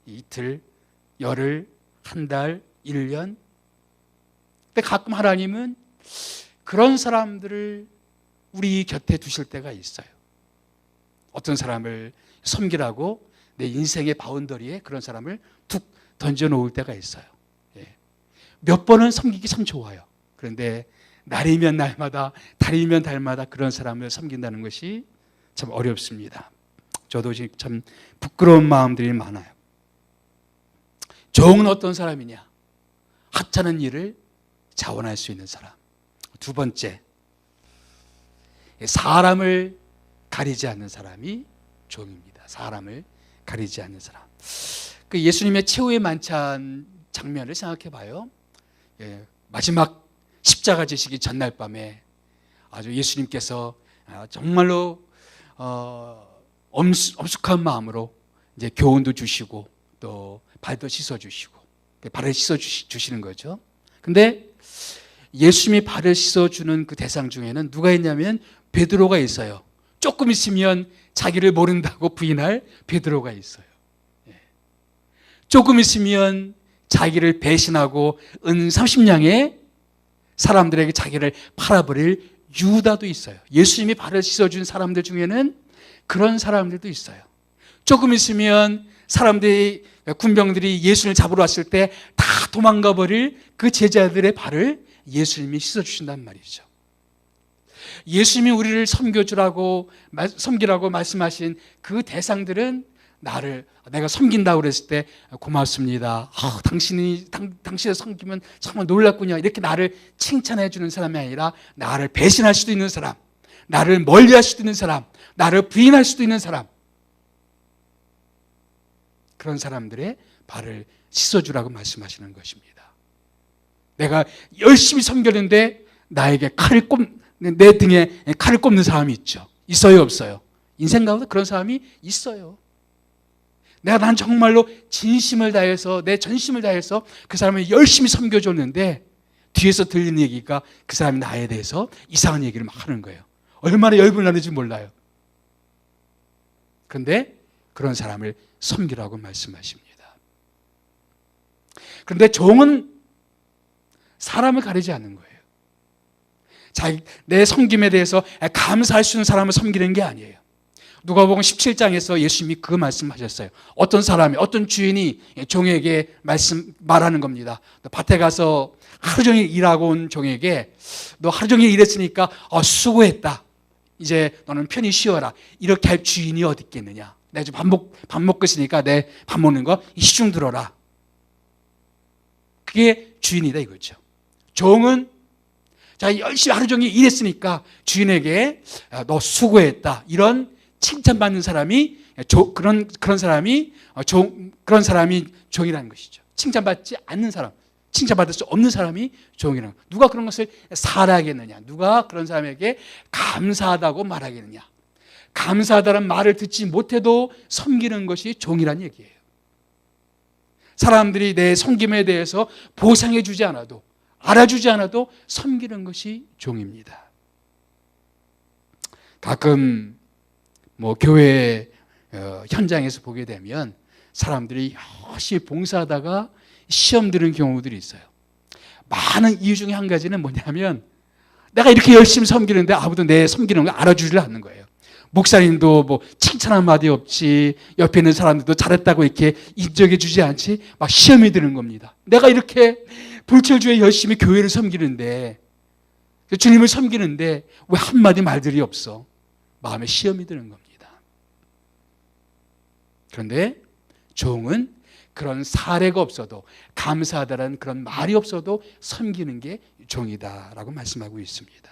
Speaker 1: 이틀, 열흘, 한 달, 1년. 근데 가끔 하나님은 그런 사람들을 우리 곁에 두실 때가 있어요. 어떤 사람을 섬기라고 내 인생의 바운더리에 그런 사람을 툭 던져놓을 때가 있어요. 몇 번은 섬기기 참 좋아요. 그런데 날이면 날마다 달이면 달마다 그런 사람을 섬긴다는 것이 참 어렵습니다. 저도 지금 참 부끄러운 마음들이 많아요. 종은 어떤 사람이냐? 하찮은 일을 자원할 수 있는 사람. 두 번째, 사람을 가리지 않는 사람이 종입니다. 사람을 가리지 않는 사람. 그 예수님의 최후의 만찬 장면을 생각해 봐요. 마지막 십자가 지시기 전날 밤에 아주 예수님께서 정말로 엄숙한 마음으로 이제 교훈도 주시고 또 발도 씻어 주시고 발을 씻어 주시는 거죠. 근데 예수님이 발을 씻어 주는 그 대상 중에는 누가 있냐면 베드로가 있어요. 조금 있으면 자기를 모른다고 부인할 베드로가 있어요. 조금 있으면 자기를 배신하고 은 30냥의 사람들에게 자기를 팔아버릴 유다도 있어요. 예수님이 발을 씻어준 사람들 중에는 그런 사람들도 있어요. 조금 있으면 사람들이, 군병들이 예수님을 잡으러 왔을 때 다 도망가 버릴 그 제자들의 발을 예수님이 씻어주신단 말이죠. 예수님이 우리를 섬기라고 말씀하신 그 대상들은 내가 섬긴다고 그랬을 때 고맙습니다. 당신을 섬기면 정말 놀랍군요. 이렇게 나를 칭찬해 주는 사람이 아니라 나를 배신할 수도 있는 사람, 나를 멀리할 수도 있는 사람, 나를 부인할 수도 있는 사람, 그런 사람들의 발을 씻어주라고 말씀하시는 것입니다. 내가 열심히 섬겼는데 나에게 내 등에 칼을 꼽는 사람이 있죠. 있어요, 없어요? 인생 가운데 그런 사람이 있어요. 난 정말로 진심을 다해서 내 전심을 다해서 그 사람을 열심히 섬겨줬는데 뒤에서 들리는 얘기가 그 사람이 나에 대해서 이상한 얘기를 막 하는 거예요. 얼마나 열불 나는지 몰라요. 그런데 그런 사람을 섬기라고 말씀하십니다. 그런데 종은 사람을 가리지 않는 거예요. 내 섬김에 대해서 감사할 수 있는 사람을 섬기는 게 아니에요. 누가복음 17장에서 예수님이 그 말씀하셨어요. 어떤 주인이 종에게 말하는 겁니다. 밭에 가서 하루 종일 일하고 온 종에게 너 하루 종일 일했으니까 수고했다. 이제 너는 편히 쉬어라. 이렇게 할 주인이 어디 있겠느냐. 내가 지금 밥 먹고 있으니까 내 밥 먹는 거 시중 들어라. 그게 주인이다 이거죠. 종은 열심히 하루 종일 일했으니까 주인에게 너 수고했다. 이런 칭찬받는 사람이 그런 사람이 종이라는 것이죠. 칭찬받지 않는 사람, 칭찬받을 수 없는 사람이 종이라는 것. 누가 그런 것을 살아야겠느냐? 누가 그런 사람에게 감사하다고 말하겠느냐? 감사하다는 말을 듣지 못해도 섬기는 것이 종이라는 얘기예요. 사람들이 내 섬김에 대해서 보상해 주지 않아도, 알아주지 않아도 섬기는 것이 종입니다. 가끔 교회 현장에서 보게 되면 사람들이 열심히 봉사하다가 시험 드는 경우들이 있어요. 많은 이유 중에 한 가지는 뭐냐면, 내가 이렇게 열심히 섬기는데 아무도 내 섬기는 걸 알아주질 않는 거예요. 목사님도 칭찬 한마디 없이, 옆에 있는 사람들도 잘했다고 이렇게 인정해 주지 않지, 막 시험이 드는 겁니다. 내가 이렇게 불철주에 열심히 교회를 섬기는데, 주님을 섬기는데 왜 한마디 말들이 없어? 마음에 시험이 드는 겁니다. 그런데 종은 그런 사례가 없어도, 감사하다라는 그런 말이 없어도 섬기는 게 종이다라고 말씀하고 있습니다.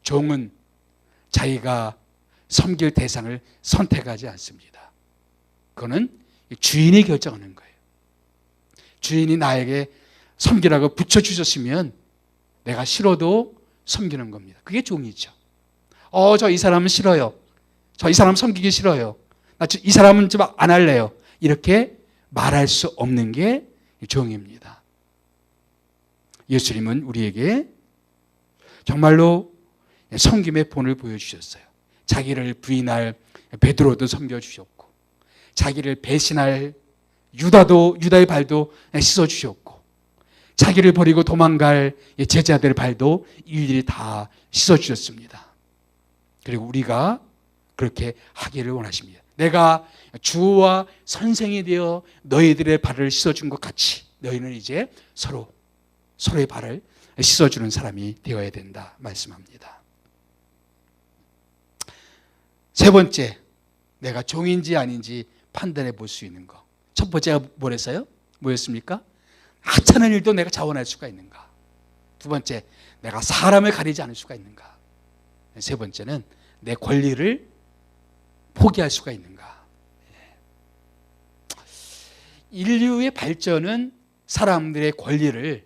Speaker 1: 종은 자기가 섬길 대상을 선택하지 않습니다. 그거는 주인이 결정하는 거예요. 주인이 나에게 섬기라고 붙여주셨으면 내가 싫어도 섬기는 겁니다. 그게 종이죠. 저 이 사람은 싫어요. 저 이 사람 섬기기 싫어요. 나 이 사람은 좀 안 할래요. 이렇게 말할 수 없는 게 종입니다. 예수님은 우리에게 정말로 섬김의 본을 보여주셨어요. 자기를 부인할 베드로도 섬겨주셨고, 자기를 배신할 유다의 발도 씻어주셨고, 자기를 버리고 도망갈 제자들의 발도 일일이 다 씻어주셨습니다. 그리고 우리가 그렇게 하기를 원하십니다. 내가 주와 선생이 되어 너희들의 발을 씻어준 것 같이 너희는 이제 서로의 발을 씻어주는 사람이 되어야 된다 말씀합니다. 세 번째, 내가 종인지 아닌지 판단해 볼 수 있는 것. 첫 번째가 뭐였습니까? 하찮은 일도 내가 자원할 수가 있는가? 두 번째, 내가 사람을 가리지 않을 수가 있는가? 세 번째는 내 권리를 포기할 수가 있는가? 인류의 발전은 사람들의 권리를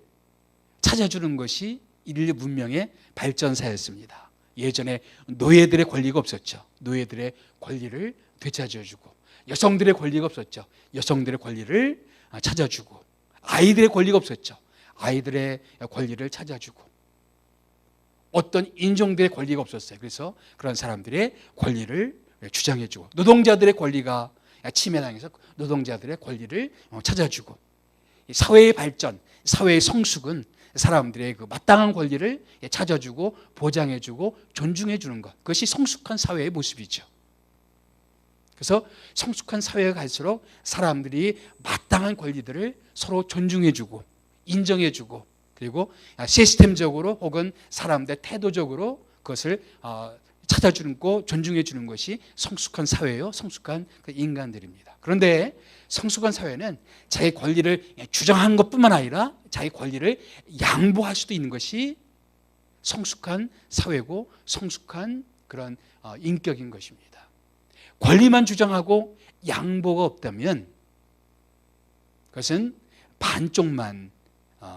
Speaker 1: 찾아주는 것이 인류 문명의 발전사였습니다. 예전에 노예들의 권리가 없었죠. 노예들의 권리를 되찾아주고, 여성들의 권리가 없었죠. 여성들의 권리를 찾아주고, 아이들의 권리가 없었죠. 아이들의 권리를 찾아주고, 어떤 인종들의 권리가 없었어요. 그래서 그런 사람들의 권리를 주장해주고, 노동자들의 권리가 침해당해서 노동자들의 권리를 찾아주고, 사회의 발전, 사회의 성숙은 사람들의 그 마땅한 권리를 찾아주고 보장해주고 존중해주는 것, 그것이 성숙한 사회의 모습이죠. 그래서 성숙한 사회가 갈수록 사람들이 마땅한 권리들을 서로 존중해주고 인정해주고, 그리고 시스템적으로 혹은 사람들의 태도적으로 그것을 찾아주고 존중해주는 것이 성숙한 사회요, 성숙한 인간들입니다. 그런데 성숙한 사회는 자기 권리를 주장하는 것뿐만 아니라 자기 권리를 양보할 수도 있는 것이 성숙한 사회고 성숙한 그런 인격인 것입니다. 권리만 주장하고 양보가 없다면 그것은 반쪽만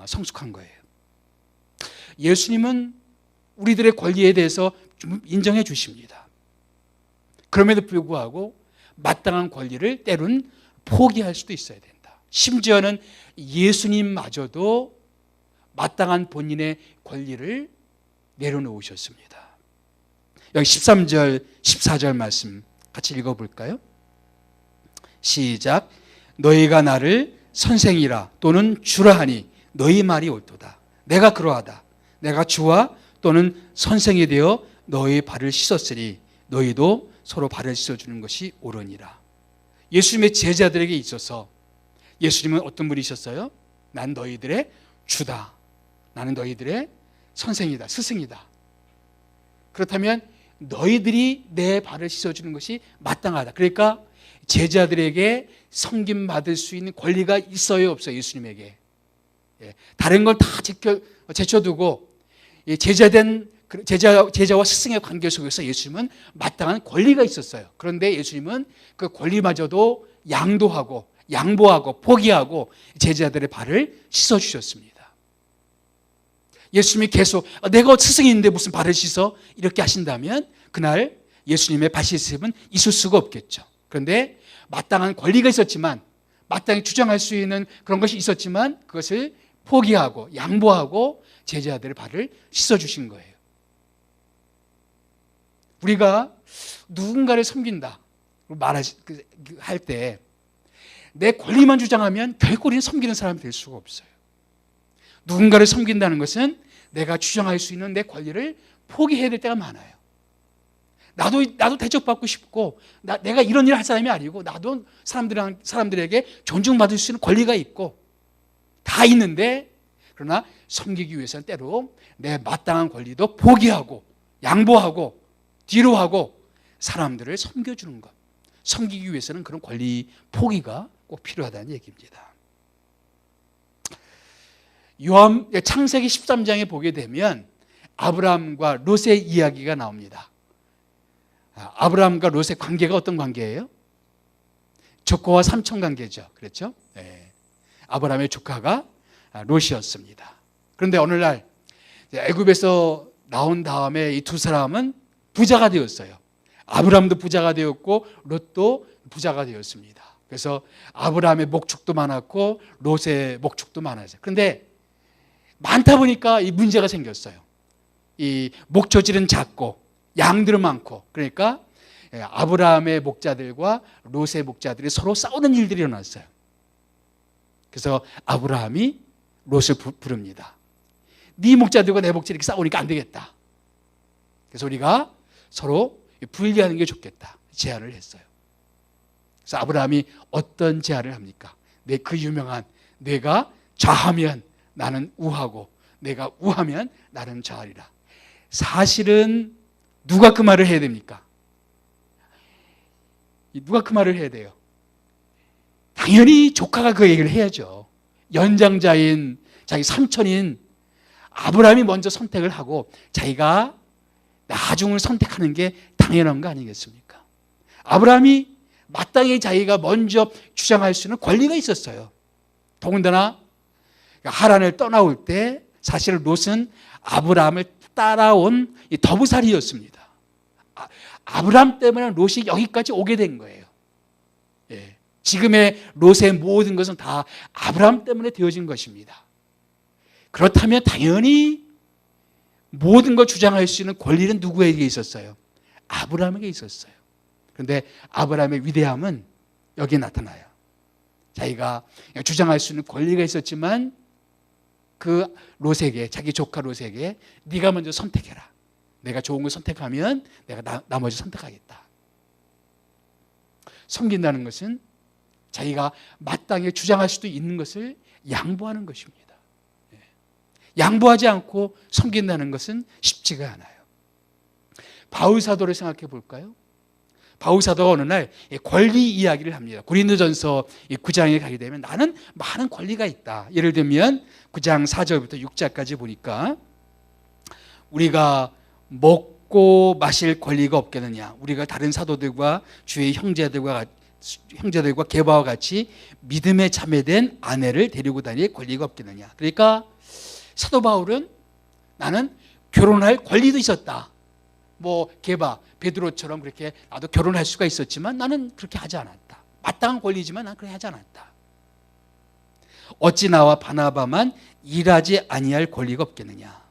Speaker 1: 성숙한 거예요. 예수님은 우리들의 권리에 대해서 좀 인정해 주십니다. 그럼에도 불구하고 마땅한 권리를 때론 포기할 수도 있어야 된다. 심지어는 예수님마저도 마땅한 본인의 권리를 내려놓으셨습니다. 여기 13절, 14절 말씀 같이 읽어볼까요? 시작. 너희가 나를 선생이라 또는 주라 하니 너희 말이 옳도다. 내가 그러하다. 내가 주와 또는 선생이 되어 너희 발을 씻었으니 너희도 서로 발을 씻어주는 것이 옳으니라. 예수님의 제자들에게 있어서 예수님은 어떤 분이셨어요? 난 너희들의 주다. 나는 너희들의 선생이다. 스승이다. 그렇다면 너희들이 내 발을 씻어주는 것이 마땅하다. 그러니까 제자들에게 섬김받을 수 있는 권리가 있어요, 없어요? 예수님에게. 다른 걸 다 제쳐두고 제자와 스승의 관계 속에서 예수님은 마땅한 권리가 있었어요. 그런데 예수님은 그 권리마저도 양보하고 포기하고 제자들의 발을 씻어주셨습니다. 예수님이 계속 내가 스승인데 무슨 발을 씻어? 이렇게 하신다면 그날 예수님의 발 씻음은 있을 수가 없겠죠. 그런데 마땅한 권리가 있었지만, 마땅히 주장할 수 있는 그런 것이 있었지만 그것을 포기하고 양보하고 제자들의 발을 씻어주신 거예요. 우리가 누군가를 섬긴다 할 때 내 권리만 주장하면 결코 우리는 섬기는 사람이 될 수가 없어요. 누군가를 섬긴다는 것은 내가 주장할 수 있는 내 권리를 포기해야 될 때가 많아요. 나도 대접받고 싶고, 내가 이런 일을 할 사람이 아니고, 나도 사람들에게 존중받을 수 있는 권리가 있고, 다 있는데, 그러나 섬기기 위해서는 때로 내 마땅한 권리도 포기하고, 양보하고, 뒤로 하고, 사람들을 섬겨주는 것. 섬기기 위해서는 그런 권리 포기가 꼭 필요하다는 얘기입니다. 창세기 13장에 보게 되면 아브라함과 롯의 이야기가 나옵니다. 아브라함과 롯의 관계가 어떤 관계예요? 조카와 삼촌 관계죠. 그렇죠? 네. 아브라함의 조카가 롯이었습니다. 그런데 어느 날 애굽에서 나온 다음에 이 두 사람은 부자가 되었어요. 아브라함도 부자가 되었고 롯도 부자가 되었습니다. 그래서 아브라함의 목축도 많았고 롯의 목축도 많았어요. 그런데 많다 보니까 이 문제가 생겼어요. 이 목초지는 작고 양들은 많고, 그러니까 아브라함의 목자들과 롯의 목자들이 서로 싸우는 일들이 일어났어요. 그래서 아브라함이 롯을 부릅니다. 네 목자들과 내 목자들이 이렇게 싸우니까 안 되겠다. 그래서 우리가 서로 분리하는 게 좋겠다 제안을 했어요. 그래서 아브라함이 어떤 제안을 합니까? 그 유명한 내가 좌하면 나는 우하고 내가 우하면 나는 좌하리라. 사실은 누가 그 말을 해야 됩니까? 누가 그 말을 해야 돼요? 당연히 조카가 그 얘기를 해야죠. 연장자인 자기 삼촌인 아브라함이 먼저 선택을 하고 자기가 나중을 선택하는 게 당연한 거 아니겠습니까? 아브라함이 마땅히 자기가 먼저 주장할 수 있는 권리가 있었어요. 더군다나 하란을 떠나올 때 사실 롯은 아브라함을 따라온 더부살이였습니다. 아브라함 때문에 롯이 여기까지 오게 된 거예요. 예. 지금의 롯의 모든 것은 다 아브라함 때문에 되어진 것입니다. 그렇다면 당연히 모든 걸 주장할 수 있는 권리는 누구에게 있었어요? 아브라함에게 있었어요. 그런데 아브라함의 위대함은 여기에 나타나요. 자기가 주장할 수 있는 권리가 있었지만 그 롯에게, 자기 조카 롯에게 네가 먼저 선택해라. 내가 좋은 걸 선택하면 내가 나머지 선택하겠다. 섬긴다는 것은 자기가 마땅히 주장할 수도 있는 것을 양보하는 것입니다. 양보하지 않고 섬긴다는 것은 쉽지가 않아요. 바울 사도를 생각해 볼까요? 바울 사도가 어느 날 권리 이야기를 합니다. 고린도전서 9장에 가게 되면 나는 많은 권리가 있다. 예를 들면 9장 4절부터 6절까지 보니까 우리가 먹고 마실 권리가 없겠느냐. 우리가 다른 사도들과 주의 형제들과 게바와 같이 믿음에 참여된 아내를 데리고 다닐 권리가 없겠느냐. 그러니까 사도 바울은 나는 결혼할 권리도 있었다. 게바, 베드로처럼 그렇게 나도 결혼할 수가 있었지만 나는 그렇게 하지 않았다. 마땅한 권리지만 나는 그렇게 하지 않았다. 어찌 나와 바나바만 일하지 아니할 권리가 없겠느냐.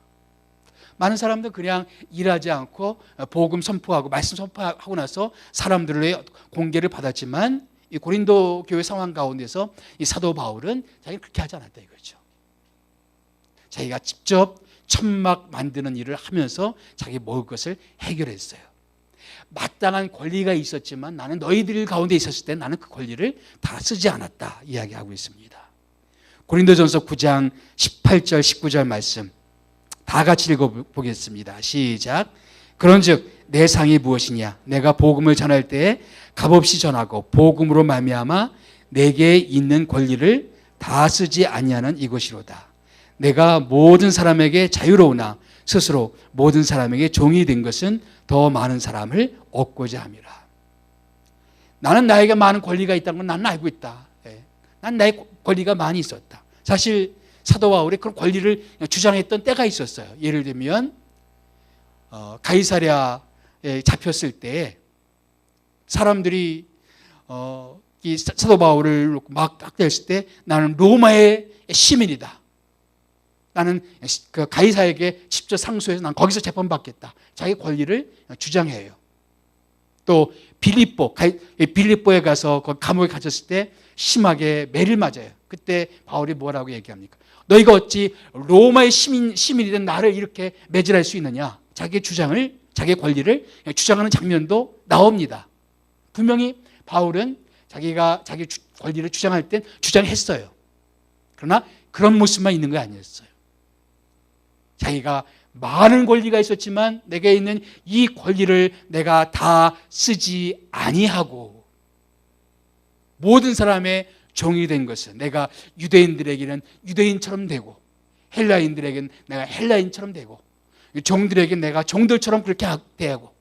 Speaker 1: 많은 사람들 그냥 일하지 않고 복음 선포하고 말씀 선포하고 나서 사람들의 공개를 받았지만 이 고린도 교회 상황 가운데서 이 사도 바울은 자기는 그렇게 하지 않았다 이거죠. 자기가 직접 천막 만드는 일을 하면서 자기 먹을 것을 해결했어요. 마땅한 권리가 있었지만 나는 너희들 가운데 있었을 때 나는 그 권리를 다 쓰지 않았다 이야기하고 있습니다. 고린도전서 9장 18절 19절 말씀 다 같이 읽어보겠습니다. 시작. 그런즉 내 상이 무엇이냐? 내가 복음을 전할 때에 값없이 전하고 복음으로 말미암아 내게 있는 권리를 다 쓰지 아니하는 이것이로다. 내가 모든 사람에게 자유로우나 스스로 모든 사람에게 종이 된 것은 더 많은 사람을 얻고자 함이라. 나는 나에게 많은 권리가 있다는 건 나는 알고 있다. 난 나의 권리가 많이 있었다. 사실 사도 바울이 그런 권리를 주장했던 때가 있었어요. 예를 들면 가이사랴에 잡혔을 때 사람들이 이 사도 바울을 막 학대했을 때 나는 로마의 시민이다. 나는 그 가이사에게 직접 상소해서 난 거기서 재판받겠다. 자기 권리를 주장해요. 또 빌립보에 가서 감옥에 갇혔을 때 심하게 매를 맞아요. 그때 바울이 뭐라고 얘기합니까? 너희가 어찌 로마의 시민이 된 나를 이렇게 매질할 수 있느냐? 자기의 주장을, 자기의 권리를 주장하는 장면도 나옵니다. 분명히 바울은 자기가 자기 권리를 주장할 땐 주장했어요. 그러나 그런 모습만 있는 게 아니었어요. 자기가 많은 권리가 있었지만 내게 있는 이 권리를 내가 다 쓰지 아니하고 모든 사람의 종이 된 것은 내가 유대인들에게는 유대인처럼 되고 헬라인들에게는 내가 헬라인처럼 되고 종들에게는 내가 종들처럼 그렇게 대하고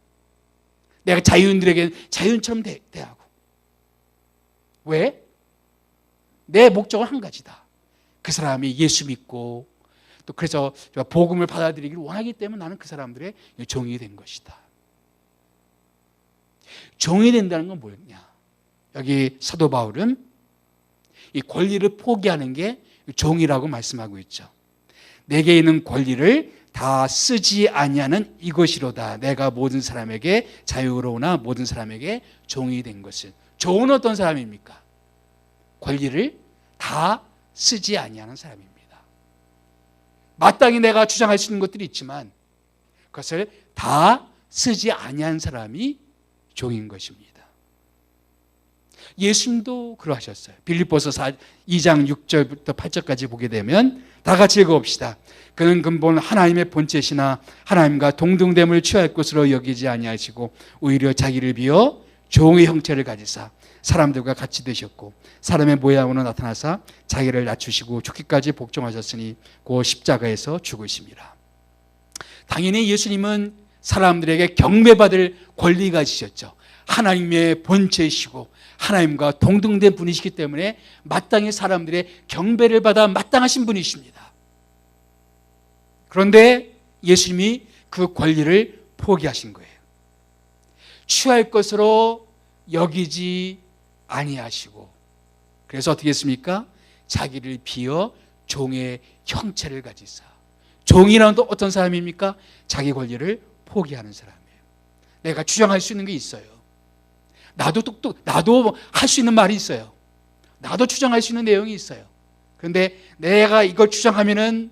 Speaker 1: 내가 자유인들에게는 자유인처럼 대하고 왜? 내 목적은 한 가지다. 그 사람이 예수 믿고 또 그래서 복음을 받아들이기를 원하기 때문에 나는 그 사람들의 종이 된 것이다. 종이 된다는 건 뭐냐? 여기 사도 바울은 이 권리를 포기하는 게 종이라고 말씀하고 있죠. 내게 있는 권리를 다 쓰지 아니하는 이것이로다. 내가 모든 사람에게 자유로우나 모든 사람에게 종이 된 것은. 종은 어떤 사람입니까? 권리를 다 쓰지 아니하는 사람입니다. 마땅히 내가 주장할 수 있는 것들이 있지만 그것을 다 쓰지 아니한 사람이 종인 것입니다. 예수님도 그러하셨어요. 빌립보서 2장 6절부터 8절까지 보게 되면 다 같이 읽어봅시다. 그는 근본 하나님의 본체시나 하나님과 동등됨을 취할 것으로 여기지 아니하시고 오히려 자기를 비어 종의 형체를 가지사 사람들과 같이 되셨고 사람의 모양으로 나타나사 자기를 낮추시고 죽기까지 복종하셨으니 그 십자가에서 죽으심이라. 당연히 예수님은 사람들에게 경배받을 권리가 있으셨죠. 하나님의 본체이시고 하나님과 동등된 분이시기 때문에 마땅히 사람들의 경배를 받아 마땅하신 분이십니다. 그런데 예수님이 그 권리를 포기하신 거예요. 취할 것으로 여기지 아니하시고 그래서 어떻게 했습니까? 자기를 비어 종의 형체를 가지사. 종이라는 또 어떤 사람입니까? 자기 권리를 포기하는 사람이에요. 내가 주장할 수 있는 게 있어요. 나도 할 수 있는 말이 있어요. 나도 주장할 수 있는 내용이 있어요. 그런데 내가 이걸 주장하면은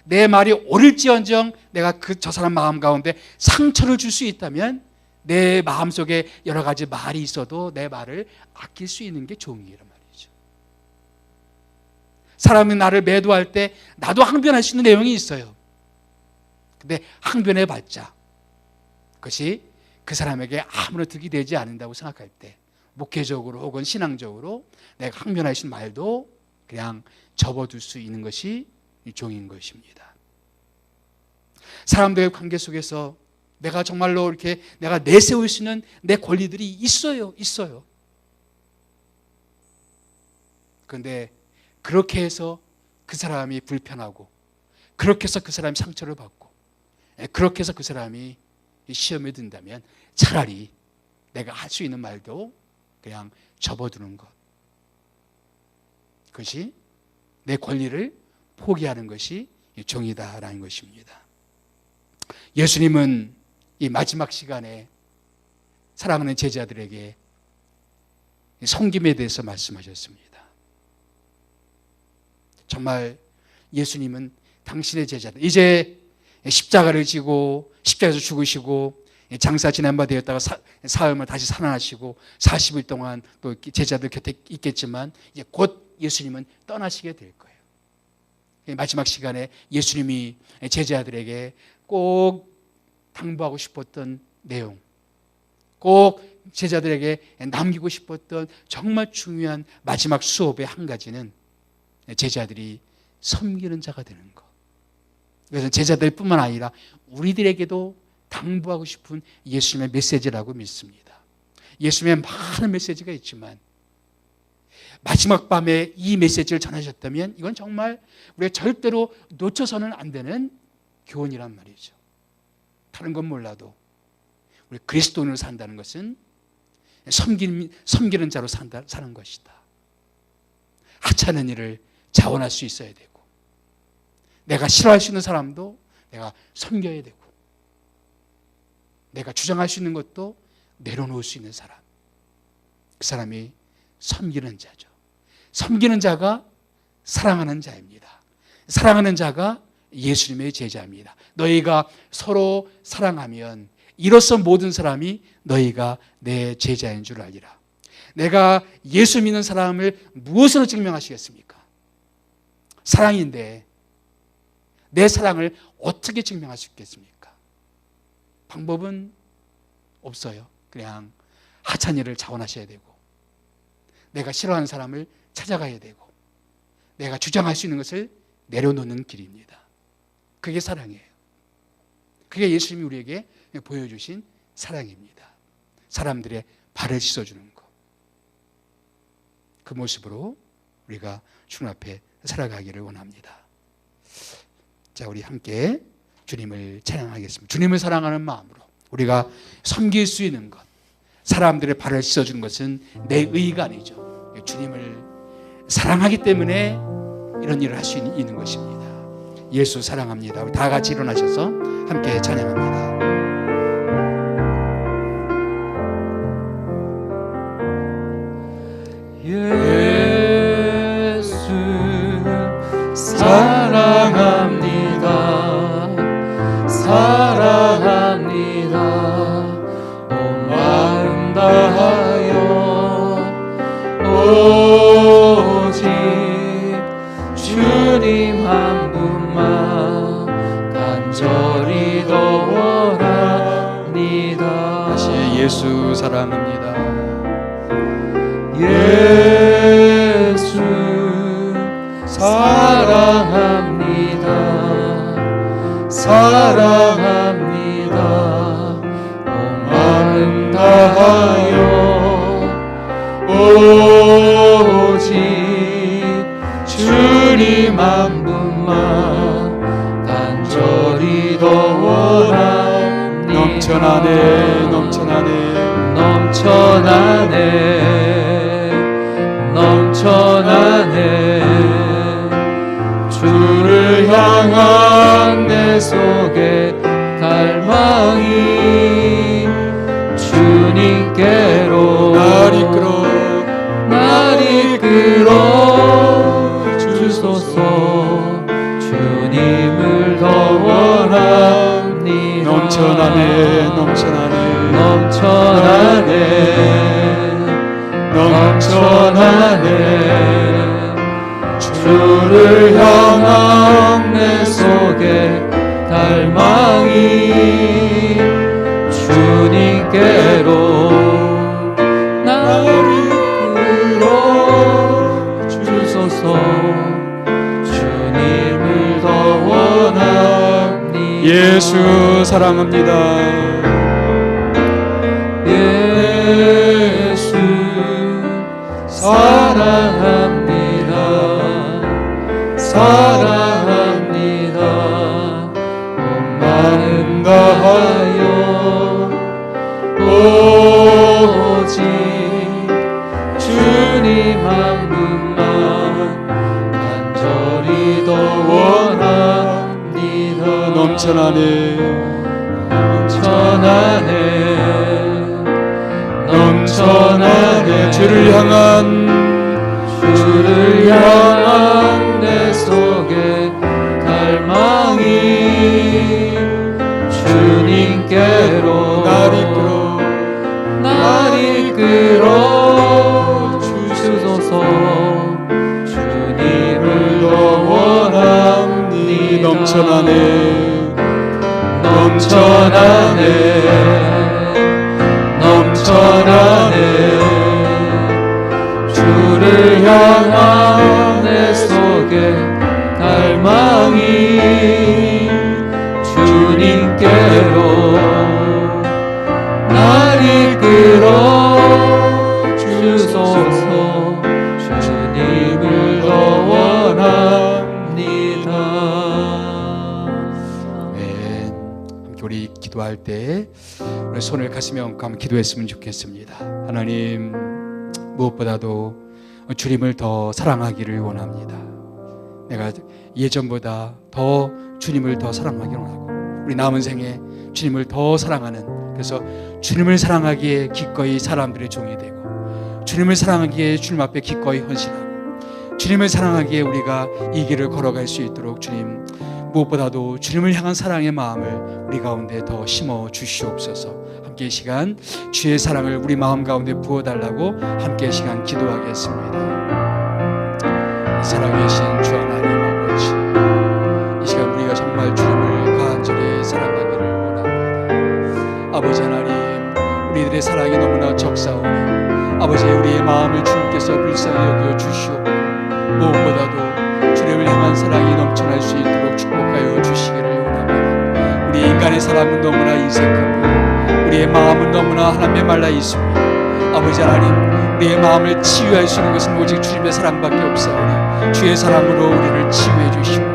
Speaker 1: 내 말이 옳을지언정 내가 저 사람 마음 가운데 상처를 줄 수 있다면 내 마음속에 여러 가지 말이 있어도 내 말을 아낄 수 있는 게 종이란 말이죠. 사람이 나를 매도할 때 나도 항변할 수 있는 내용이 있어요. 근데 항변해 봤자 그것이 그 사람에게 아무런 득이 되지 않는다고 생각할 때 목회적으로 혹은 신앙적으로 내가 항변할 수 있는 말도 그냥 접어둘 수 있는 것이 종인 것입니다. 사람들의 관계 속에서 내가 정말로 이렇게 내가 내세울 수 있는 내 권리들이 있어요. 그런데 그렇게 해서 그 사람이 불편하고 그렇게 해서 그 사람이 상처를 받고 그렇게 해서 그 사람이 시험에 든다면 차라리 내가 할 수 있는 말도 그냥 접어두는 것. 그것이 내 권리를 포기하는 것이 종이다라는 것입니다. 예수님은 이 마지막 시간에 사랑하는 제자들에게 섬김에 대해서 말씀하셨습니다. 정말 예수님은 당신의 제자들, 이제 십자가를 지고 십자가에서 죽으시고 장사 지난 바 되었다가 사흘을 다시 살아나시고 40일 동안 또 제자들 곁에 있겠지만 이제 곧 예수님은 떠나시게 될 거예요. 마지막 시간에 예수님이 제자들에게 꼭 당부하고 싶었던 내용, 꼭 제자들에게 남기고 싶었던 정말 중요한 마지막 수업의 한 가지는 제자들이 섬기는 자가 되는 것. 그래서 제자들뿐만 아니라 우리들에게도 당부하고 싶은 예수님의 메시지라고 믿습니다. 예수님의 많은 메시지가 있지만 마지막 밤에 이 메시지를 전하셨다면 이건 정말 우리가 절대로 놓쳐서는 안 되는 교훈이란 말이죠. 다른 건 몰라도 우리 그리스도인으로 산다는 것은 섬기는 자로 사는 것이다. 하찮은 일을 자원할 수 있어야 되고, 내가 싫어할 수 있는 사람도 내가 섬겨야 되고, 내가 주장할 수 있는 것도 내려놓을 수 있는 사람, 그 사람이 섬기는 자죠. 섬기는 자가 사랑하는 자입니다. 사랑하는 자가 예수님의 제자입니다. 너희가 서로 사랑하면 이로써 모든 사람이 너희가 내 제자인 줄 알리라. 내가 예수 믿는 사람을 무엇으로 증명하시겠습니까? 사랑인데 내 사랑을 어떻게 증명할 수 있겠습니까? 방법은 없어요. 그냥 하찮은 일을 자원하셔야 되고, 내가 싫어하는 사람을 찾아가야 되고, 내가 주장할 수 있는 것을 내려놓는 길입니다. 그게 사랑이에요. 그게 예수님이 우리에게 보여주신 사랑입니다. 사람들의 발을 씻어주는 것. 그 모습으로 우리가 주님 앞에 살아가기를 원합니다. 자, 우리 함께 주님을 찬양하겠습니다. 주님을 사랑하는 마음으로 우리가 섬길 수 있는 것, 사람들의 발을 씻어주는 것은 내 의가 아니죠. 주님을 사랑하기 때문에 이런 일을 할 수 있는 것입니다. 예수 사랑합니다. 우리 다 같이 일어나셔서 함께 찬양합니다.
Speaker 2: 예수 사랑합니다. 사랑합니다. 온 마음 다하여 오직 주님 한 분만 간절히 더 원합니다.
Speaker 1: 다시 예수 사랑합니다.
Speaker 2: 예수 사랑합니다. 사랑합니다. 온 마음 다하여 오직 주님 한 분만 간절히 더 원합니다.
Speaker 1: 넘쳐나네, 넘쳐나네,
Speaker 2: 넘쳐나네, 넘쳐나네. 주를 향한 내 속에 갈망이 주님께로
Speaker 1: 날 이끌어,
Speaker 2: 날 이끌어 주소서. 주님을 더 원합니다.
Speaker 1: 넘쳐나네, 넘쳐나네,
Speaker 2: 넘쳐나네, 넘쳐나네. 주를 향한 내 속에 갈망이 주님께로 날 이끌어 주소서. 주님을 더 원합니다.
Speaker 1: 예수 사랑합니다.
Speaker 2: 예수 사랑합니다. 사랑합니다. 온 마음 다하여 오직 주님 한 분만 간절히 더 원합니다.
Speaker 1: 넘쳐나네,
Speaker 2: 넘쳐나네, 넘쳐나네.
Speaker 1: 주를 향한
Speaker 2: 내 속에 갈망이 주님께로
Speaker 1: 날 이끌어,
Speaker 2: 날 이끌어 주소서. 주님을 더 원합니다.
Speaker 1: 넘쳐나네,
Speaker 2: 넘쳐나네, 넘쳐나네. 주를 향한 내 속에 갈망이 주님께로 날 이끌어 주소서. 주님을 더 원합니다.
Speaker 1: 네, 함께 함께 우리 기도할 때 우리 손을 가슴에 얹고 한번 기도했으면 좋겠습니다. 하나님, 무엇보다도 주님을 더 사랑하기를 원합니다. 내가 예전보다 더 주님을 더 사랑하기를 원하고 우리 남은 생에 주님을 더 사랑하는, 그래서 주님을 사랑하기에 기꺼이 사람들의 종이 되고 주님을 사랑하기에 주님 앞에 기꺼이 헌신하고 주님을 사랑하기에 우리가 이 길을 걸어갈 수 있도록 주님, 무엇보다도 주님을 향한 사랑의 마음을 우리 가운데 더 심어 주시옵소서. 함께 이 시간 주의 사랑을 우리 마음 가운데 부어달라고 함께 이 시간 기도하겠습니다. 살아계신 주 하나님 아버지, 이 시간 우리가 정말 주님을 간절히 사랑하기를 원합니다. 아버지 하나님, 우리들의 사랑이 너무나 적사오니 아버지, 우리의 마음을 주님께서 불쌍히 여겨 주시옵고 무엇보다도 주님을 향한 사랑이 넘쳐날 수 있도록 축복하여 주시기를 원합니다. 우리 인간의 사랑은 너무나 인색합니다. 우리의 마음은 너무나 하나님에 말라 있습니다. 아버지 하나님, 우리의 마음을 치유할 수 있는 것은 오직 주님의 사랑밖에 없사오니 주의 사랑으로 우리를 치유해 주시고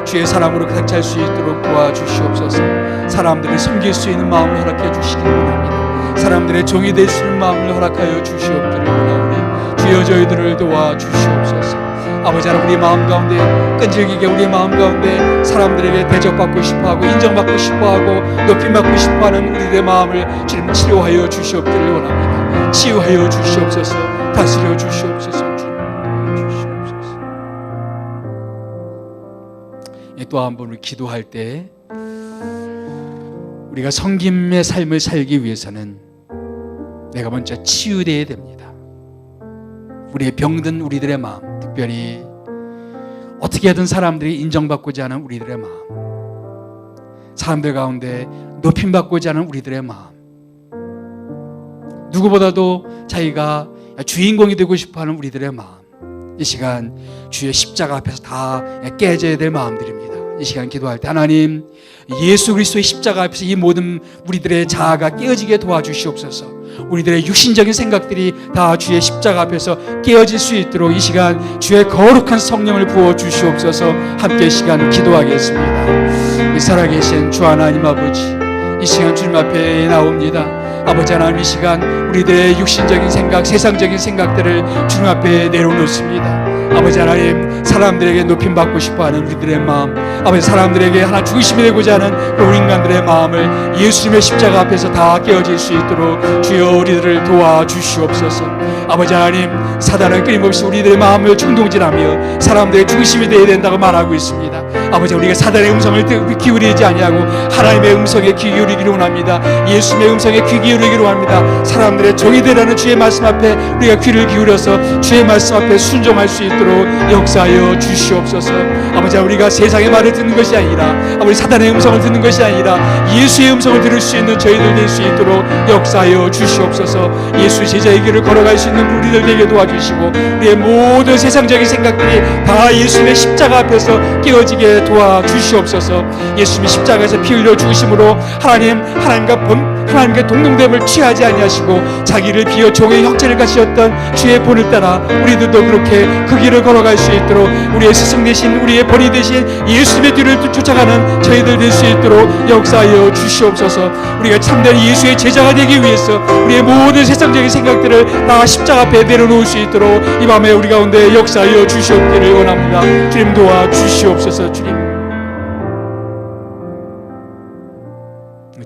Speaker 1: 주의 사랑으로 가득 찰 수 있도록 도와주시옵소서. 사람들을 섬길 수 있는 마음을 허락해 주시기 원합니다. 사람들의 종이 될 수 있는 마음을 허락하여 주시옵기를 원하오니 주여 저희들을 도와주시옵소서. 아버지 하나님, 우리 마음 가운데 끈질기게 우리 마음 가운데 사람들에게 대접받고 싶어하고 인정받고 싶어하고 높임받고 싶어하는 우리들의 마음을 주님 치료하여 주시옵기를 원합니다. 치유하여 주시옵소서. 다스려 주시옵소서. 주시옵소서. 또 한 번 우리 기도할 때 우리가 섬김의 삶을 살기 위해서는 내가 먼저 치유되어야 됩니다. 우리의 병든 우리들의 마음, 특별히 어떻게 하든 사람들이 인정받고자 하는 우리들의 마음, 사람들 가운데 높임받고자 하는 우리들의 마음, 누구보다도 자기가 주인공이 되고 싶어하는 우리들의 마음, 이 시간 주의 십자가 앞에서 다 깨져야 될 마음들입니다. 이 시간 기도할 때 하나님, 예수 그리스도의 십자가 앞에서 이 모든 우리들의 자아가 깨어지게 도와주시옵소서. 우리들의 육신적인 생각들이 다 주의 십자가 앞에서 깨어질 수 있도록 이 시간 주의 거룩한 성령을 부어 주시옵소서. 함께 이 시간 기도하겠습니다. 이 살아계신 주 하나님 아버지, 이 시간 주님 앞에 나옵니다. 아버지 하나님, 이 시간 우리들의 육신적인 생각, 세상적인 생각들을 주님 앞에 내려놓습니다. 아버지 하나님, 사람들에게 높임받고 싶어하는 우리들의 마음, 아버지 사람들에게 하나 중심이 되고자 하는 우리 인간들의 마음을 예수님의 십자가 앞에서 다 깨어질 수 있도록 주여 우리들을 도와주시옵소서. 아버지 하나님, 사단은 끊임없이 우리들의 마음을 충동질하며 사람들의 중심이 되어야 된다고 말하고 있습니다. 아버지, 우리가 사단의 음성을 기울이지 아니하고 하나님의 음성에 귀 기울이기를 원합니다. 예수님의 음성에 귀 기울이기를 원합니다. 사람들의 종이 되라는 주의 말씀 앞에 우리가 귀를 기울여서 주의 말씀 앞에 순종할 수 있도록 역사하여 주시옵소서. 아버지, 우리가 세상의 말을 듣는 것이 아니라 아버지 사단의 음성을 듣는 것이 아니라 예수의 음성을 들을 수 있는 저희들 될 수 있도록 역사하여 주시옵소서. 예수 제자의 길을 걸어갈 수 있는 우리들 되게 도와주시고 우리의 모든 세상적인 생각들이 다 예수님의 십자가 앞에서 깨어지게 도와주시옵소서. 예수님의 십자가에서 피 흘려 죽으심으로 하나님과 동등됨을 취하지 아니하시고 자기를 비워 종의 형체를 가지셨던 주의 본을 따라 우리들도 그렇게 그 길을 걸어갈 수 있도록 우리의 스승 되신 우리의 본이 되신 예수님의 뒤를 쫓아가는 저희들 될 수 있도록 역사하여 주시옵소서. 우리가 참된 예수의 제자가 되기 위해서 우리의 모든 세상적인 생각들을 다 십자가 앞에 내려놓을 수 있도록 이 밤에 우리 가운데 역사하여 주시옵기를 원합니다. 주님 도와주시옵소서. 주님,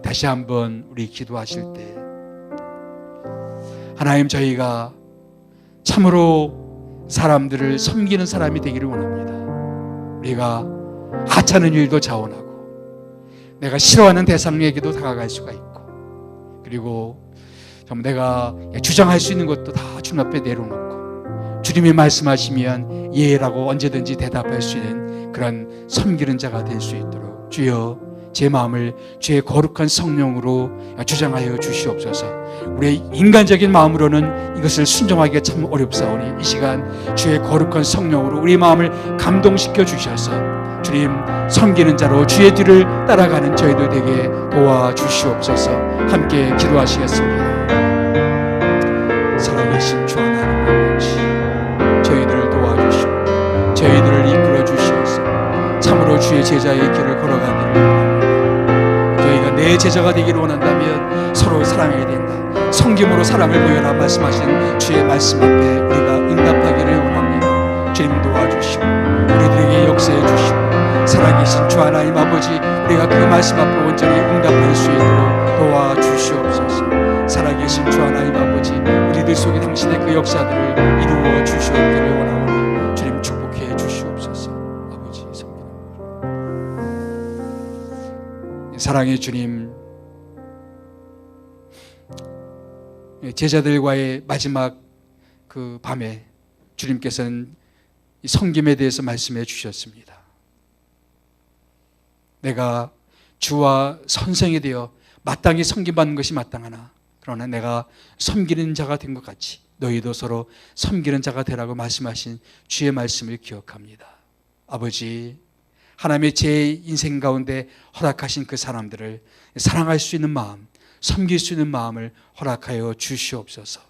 Speaker 1: 다시 한번 우리 기도하실 때 하나님, 저희가 참으로 사람들을 섬기는 사람이 되기를 원합니다. 우리가 하찮은 일도 자원하고 내가 싫어하는 대상에게도 다가갈 수가 있고, 그리고 내가 주장할 수 있는 것도 다 주님 앞에 내려놓고 주님이 말씀하시면 예라고 언제든지 대답할 수 있는 그런 섬기는 자가 될 수 있도록 주여 제 마음을 주의 거룩한 성령으로 주장하여 주시옵소서. 우리의 인간적인 마음으로는 이것을 순종하기가 참 어렵사오니 이 시간 주의 거룩한 성령으로 우리 마음을 감동시켜 주셔서 주님 섬기는 자로 주의 뒤를 따라가는 저희들 되게 도와주시옵소서. 함께 기도하시겠습니다. 살아계신 주 하나님 아버지, 저희들을 도와주시고 저희들을 이끌어 주시옵소서. 참으로 주의 제자의 길을 걸어가기를 원합니다. 저희가 내 제자가 되기를 원한다면 서로 사랑해야 된다. 성김으로 사랑을 보여라 말씀하신 주의 말씀 앞에 우리가 응답하기를 원합니다. 주님 도와주시고 우리들에게 역사해 주시고 살아계신 주 하나님 아버지, 우리가 그 말씀 앞으로 온전히 응답할 수 있도록 도와주시옵소서. 살아계신 주 하나님 아버지, 우리들 속에 당신의 그 역사들을 이루어 주시옵기를 원하오니 주님 축복해 주시옵소서. 아버지 성령 사랑의 주님, 제자들과의 마지막 그 밤에 주님께서는 이 섬김에 대해서 말씀해 주셨습니다. 내가 주와 선생이 되어 마땅히 섬김받는 것이 마땅하나 그러나 내가 섬기는 자가 된 것 같이 너희도 서로 섬기는 자가 되라고 말씀하신 주의 말씀을 기억합니다. 아버지, 하나님의 제 인생 가운데 허락하신 그 사람들을 사랑할 수 있는 마음, 섬길 수 있는 마음을 허락하여 주시옵소서.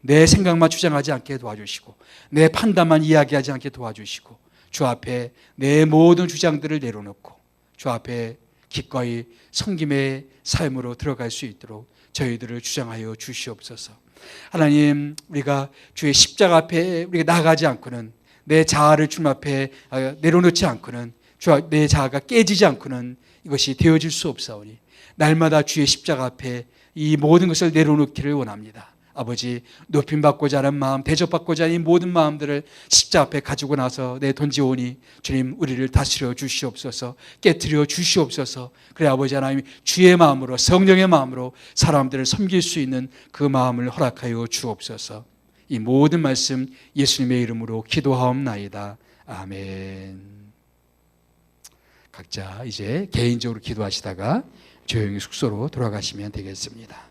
Speaker 1: 내 생각만 주장하지 않게 도와주시고 내 판단만 이야기하지 않게 도와주시고 주 앞에 내 모든 주장들을 내려놓고 주 앞에 기꺼이 섬김의 삶으로 들어갈 수 있도록 저희들을 주장하여 주시옵소서. 하나님, 우리가 주의 십자가 앞에 우리가 나가지 않고는, 내 자아를 주님 앞에 내려놓지 않고는, 내 자아가 깨지지 않고는 이것이 되어질 수 없사오니 날마다 주의 십자가 앞에 이 모든 것을 내려놓기를 원합니다. 아버지, 높임받고자 하는 마음, 대접받고자 하는 이 모든 마음들을 십자가 앞에 가지고 나서 내 던지오니 주님, 우리를 다스려 주시옵소서. 깨트려 주시옵소서. 그래 아버지 하나님, 주의 마음으로, 성령의 마음으로 사람들을 섬길 수 있는 그 마음을 허락하여 주옵소서. 이 모든 말씀 예수님의 이름으로 기도하옵나이다. 아멘. 각자 이제 개인적으로 기도하시다가 조용히 숙소로 돌아가시면 되겠습니다.